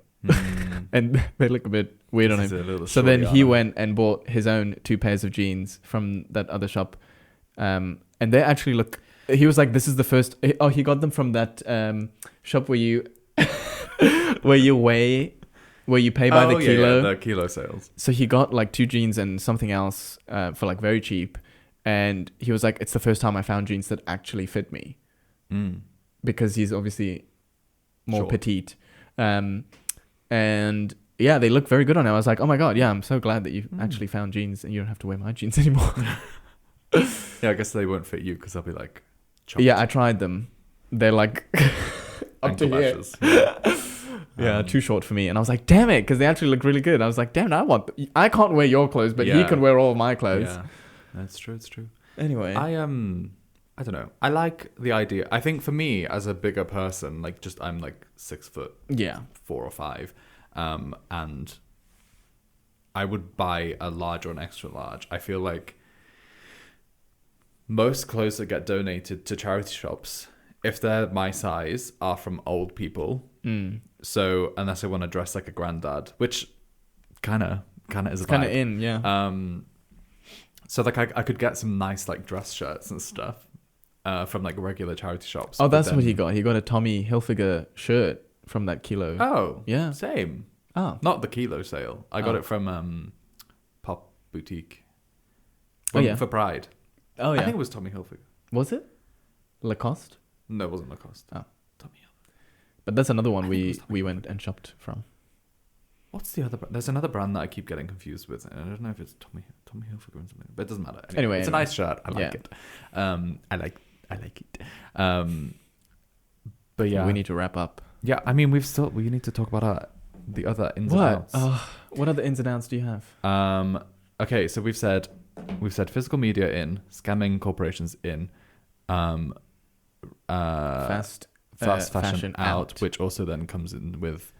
And they look a bit weird on him. So then he went and bought his own 2 pairs of jeans from that other shop. And they actually look... He was like, this is the first... Oh, he got them from that shop where you... where you weigh... Where you pay by the kilo. Yeah, the kilo sales. So he got like 2 jeans and something else for like very cheap. And he was like, it's the first time I found jeans that actually fit me. Because he's obviously more Sure. petite. And yeah, they look very good on him. I was like, oh my God, yeah, I'm so glad that you actually found jeans and you don't have to wear my jeans anymore. Yeah, I guess they won't fit you because they'll be like chopped. Yeah, I tried them. They're like up to ankle here. lashes. Yeah. Yeah, too short for me. And I was like, damn it, because they actually look really good. I was like, damn it, I can't wear your clothes, but he Yeah. can wear all of my clothes. Yeah, that's true. It's true. Anyway. I don't know. I like the idea. I think for me as a bigger person, like I'm like 6 foot Yeah. 4 or 5, and I would buy a large or an extra large. I feel like most clothes that get donated to charity shops, if they're my size, are from old people. So unless I want to dress like a granddad, which kind of is kind of in, yeah. So like I could get some nice like dress shirts and stuff from like regular charity shops. Oh, that's what he got. He got a Tommy Hilfiger shirt from that Kilo. Oh, yeah, same. Oh, not the Kilo sale. I got it from Pop Boutique. For Pride. Oh yeah, I think it was Tommy Hilfiger. Was it Lacoste? No, it wasn't Lacoste. Oh, Tommy Hilfiger. But that's another one we went and shopped from. What's the other? There's another brand that I keep getting confused with. I don't know if it's Tommy Hilfiger or something, but it doesn't matter. Anyway, it's a nice shirt. I like it. I like it. But yeah, we need to wrap up. Yeah, I mean, we need to talk about the other ins and outs. What other ins and outs do you have? Okay, so we've said physical media in, scamming corporations in, fast fashion out, which also then comes in with,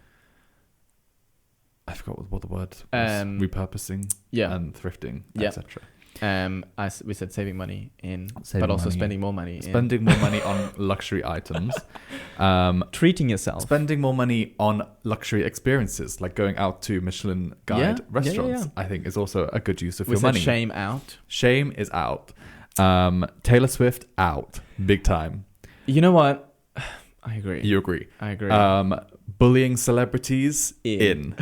I forgot what the word was, repurposing, and thrifting, etc. We said saving money in, but also spending more money. Spending more money on luxury items. Treating yourself. Spending more money on luxury experiences, like going out to Michelin Guide restaurants, I think is also a good use of your money. Shame out. Shame is out. Taylor Swift out. Big time. You know what? I agree. You agree. I agree. Bullying celebrities in.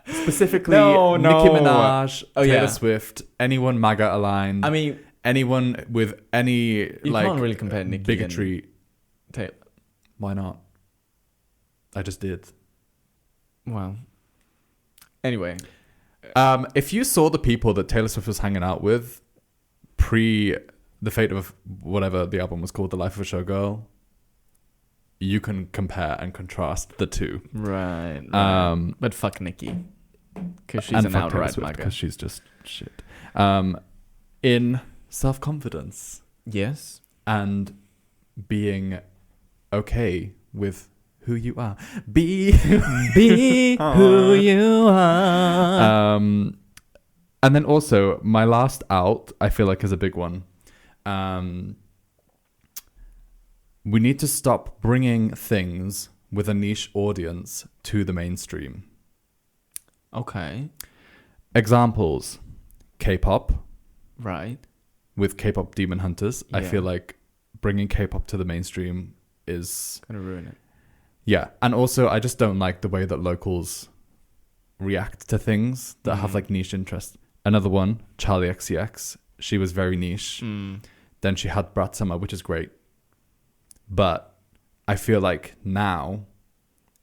Specifically, no. Nicki Minaj, Taylor Swift, anyone MAGA aligned. I mean, anyone with any you can't really compare Nicki bigotry. And Taylor. Why not? I just did. Well, anyway, if you saw the people that Taylor Swift was hanging out with pre the fate of whatever the album was called, The Life of a Showgirl, you can compare and contrast the two. Right. But fuck Nicki. Because she's an outright MAGA. Because she's just shit. In self-confidence. Yes. And being okay with who you are. Be who you are. And then also, my last out, I feel like, is a big one. We need to stop bringing things with a niche audience to the mainstream. Okay. Examples. K-pop. Right. With K-pop Demon Hunters. Yeah. I feel like bringing K-pop to the mainstream is... going to ruin it. Yeah. And also, I just don't like the way that locals react to things that have like niche interest. Another one, Charlie XCX. She was very niche. Then she had Brat Summer, which is great. But I feel like now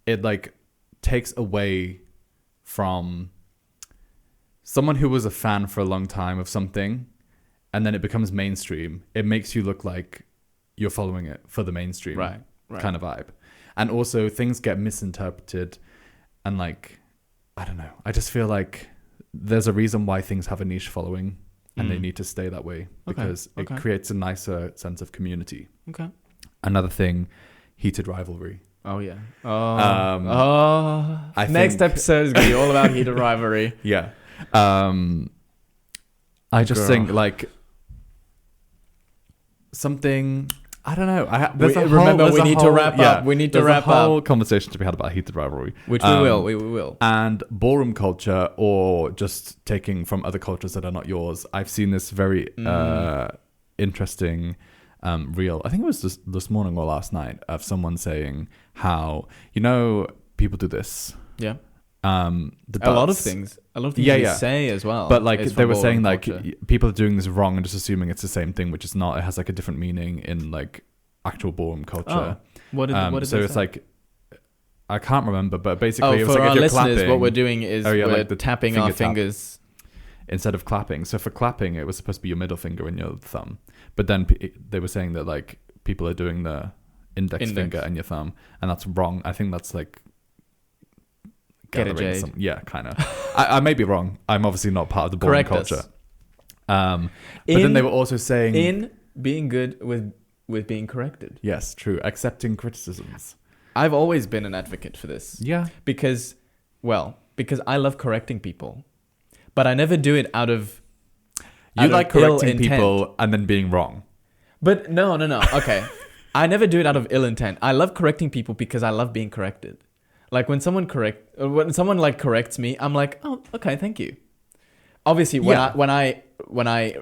it like takes away from someone who was a fan for a long time of something, and then it becomes mainstream. It makes you look like you're following it for the mainstream kind of vibe. And also things get misinterpreted, and like, I don't know. I just feel like there's a reason why things have a niche following, and they need to stay that way because it creates a nicer sense of community. Okay. Another thing, heated rivalry. Oh, yeah. Next episode is going to be all about heated rivalry. Yeah. I just think, like, something... I don't know. We need to wrap up. We need to wrap up. There's a whole conversation to be had about heated rivalry. Which we will. We will. And ballroom culture, or just taking from other cultures that are not yours. I've seen this very interesting... reel, I think it was this morning or last night, of someone saying how, people do this. Yeah. A lot of things you say as well. But like they were saying like people are doing this wrong and just assuming it's the same thing, which is not. It has like a different meaning in like actual ballroom culture. What did so it's say? Like I can't remember, but basically it was for like our if you're listeners, clapping, what we're doing is we're like the tapping our fingers instead of clapping. So for clapping, it was supposed to be your middle finger and your thumb. But then they were saying that like people are doing the index finger and your thumb, and that's wrong. I think that's like gathering some, kind of. I may be wrong. I'm obviously not part of the ballroom culture. But then they were also saying in being good with being corrected. Yes, true. Accepting criticisms. I've always been an advocate for this. Yeah, because I love correcting people, but I never do it out of You out like of ill correcting intent. people and then being wrong. But no. Okay. I never do it out of ill intent. I love correcting people because I love being corrected. Like when someone like corrects me, I'm like, oh, okay, thank you. Obviously, when I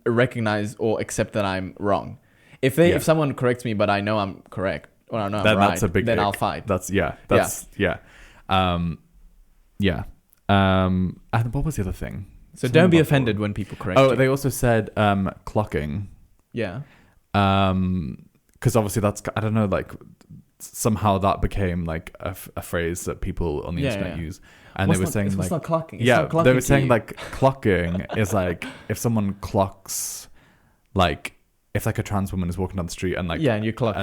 recognize or accept that I'm wrong, if someone corrects me but I know I'm correct or I know I'm right, that's a big then ick. I'll fight. And what was the other thing? So don't be offended when people correct you. Oh, they also said clocking. Yeah. Because obviously that's, I don't know, like somehow that became like a phrase that people on the internet use. And they were saying like, it's not clocking. It's yeah, not clocking they were saying you. like clocking is like if someone clocks, like if like a trans woman is walking down the street and like, and you clock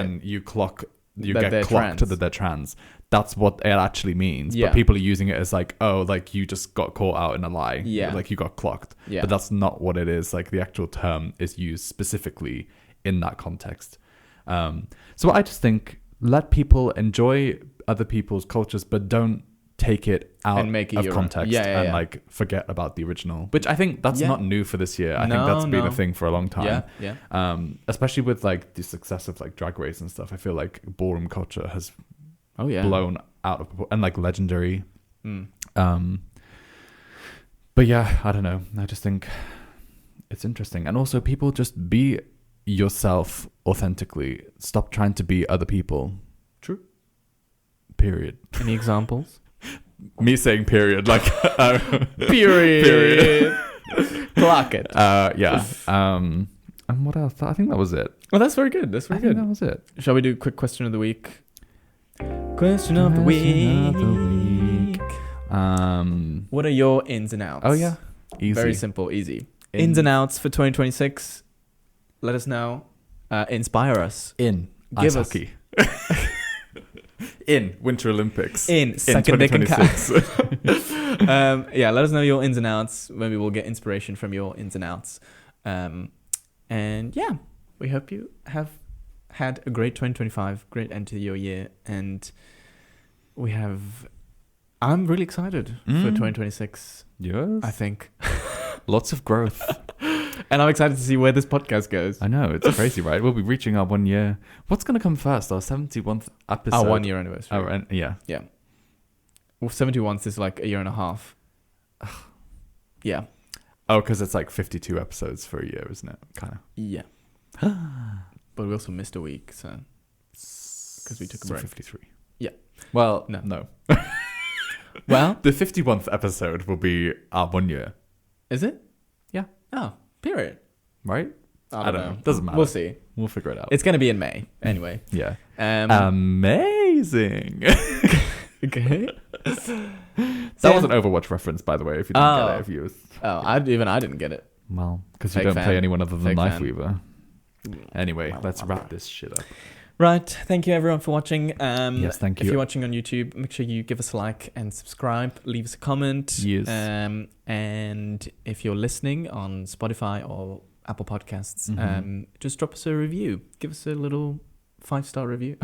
you that get they're clocked trans. that they're trans. That's what it actually means. Yeah. But people are using it as like, oh, like you just got caught out in a lie. Yeah. Like you got clocked. Yeah. But that's not what it is. Like the actual term is used specifically in that context. So I just think let people enjoy other people's cultures, but don't take it out And make it of your context own. and like forget about the original. Which I think that's not new for this year. I think that's been a thing for a long time. Yeah. Especially with like the success of like Drag Race and stuff. I feel like ballroom culture has blown out of proportion, and like Legendary. But yeah, I don't know. I just think it's interesting. And also people just be yourself authentically. Stop trying to be other people. True. Period. Any examples? Me saying period, like Period. Clock it. Yeah. And what else? I think that was it. Well, that's very good. I think that was it. Shall we do a quick question of the week? Question of the week. What are your ins and outs? Oh yeah. Easy. Very simple, easy. Ins and outs for 2026. Let us know. Inspire us. In Give ice us- hockey. In Winter Olympics. In second dick and cat. 2026. Yeah, let us know your ins and outs. Maybe we'll get inspiration from your ins and outs. And yeah, we hope you have had a great 2025, great end to your year. And I'm really excited for 2026. Yes. I think. Lots of growth. And I'm excited to see where this podcast goes. I know, it's crazy, right? We'll be reaching our 1 year. What's going to come first? Our 71th episode? Our 1 year anniversary. Yeah. Yeah. Well, 71 is like a year and a half. Yeah. Oh, because it's like 52 episodes for a year, isn't it? Kind of. Yeah. But we also missed a week, so because we took a break. 53. Yeah. Well, no. Well, the 51th episode will be our 1 year. Is it? Yeah. Oh, period. Right? I don't know. Doesn't matter. We'll see. We'll figure it out. It's going to be in May, anyway. Yeah. Okay. Amazing. That was an Overwatch reference, by the way, if you didn't get it. If you I didn't get it. Well, because you Fake don't fan. play anyone other than Fake fan. Lifeweaver. Anyway, let's wrap this shit up. Right. Thank you, everyone, for watching. Yes, thank If you. you're watching on YouTube, make sure you give us a like and subscribe. Leave us a comment. Yes. And if you're listening on Spotify or Apple Podcasts, just drop us a review. Give us a little 5-star review.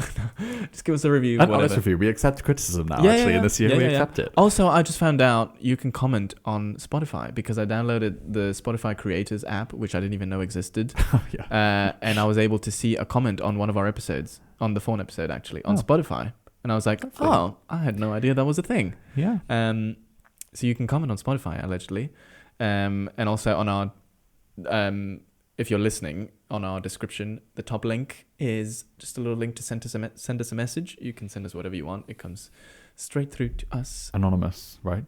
Just give us a review. An whatever. honest review. We accept criticism now, Yeah, actually, yeah, in this year. yeah, we yeah, accept it. Also, I just found out you can comment on Spotify because I downloaded the Spotify Creators app, which I didn't even know existed. Oh, yeah. And I was able to see a comment on one of our episodes, on the phone episode, actually, on Spotify. And I was like, I had no idea that was a thing. Yeah. So you can comment on Spotify, allegedly. And also on our... if you're listening, on our description, the top link is just a little link to send us a message. You can send us whatever you want. It comes straight through to us. Anonymous, right?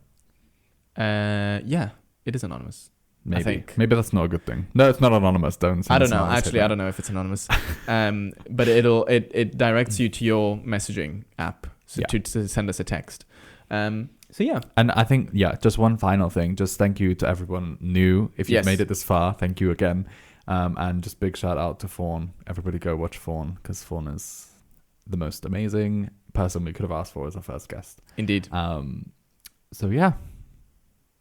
Yeah, it is anonymous. Maybe. I think. Maybe that's not a good thing. No, it's not anonymous. Don't. I don't know. Actually, I don't know if it's anonymous. But it directs you to your messaging app to send us a text. So yeah. And I think, just one final thing. Just thank you to everyone new. If you've made it this far, thank you again. And just big shout out to Fawn. Everybody go watch Fawn, because Fawn is the most amazing person we could have asked for as our first guest. Indeed. So yeah,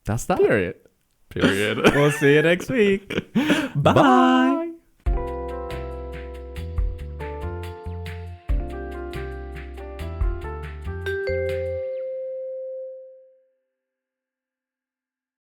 that's that. Period. Period. We'll see you next week. Bye. Bye.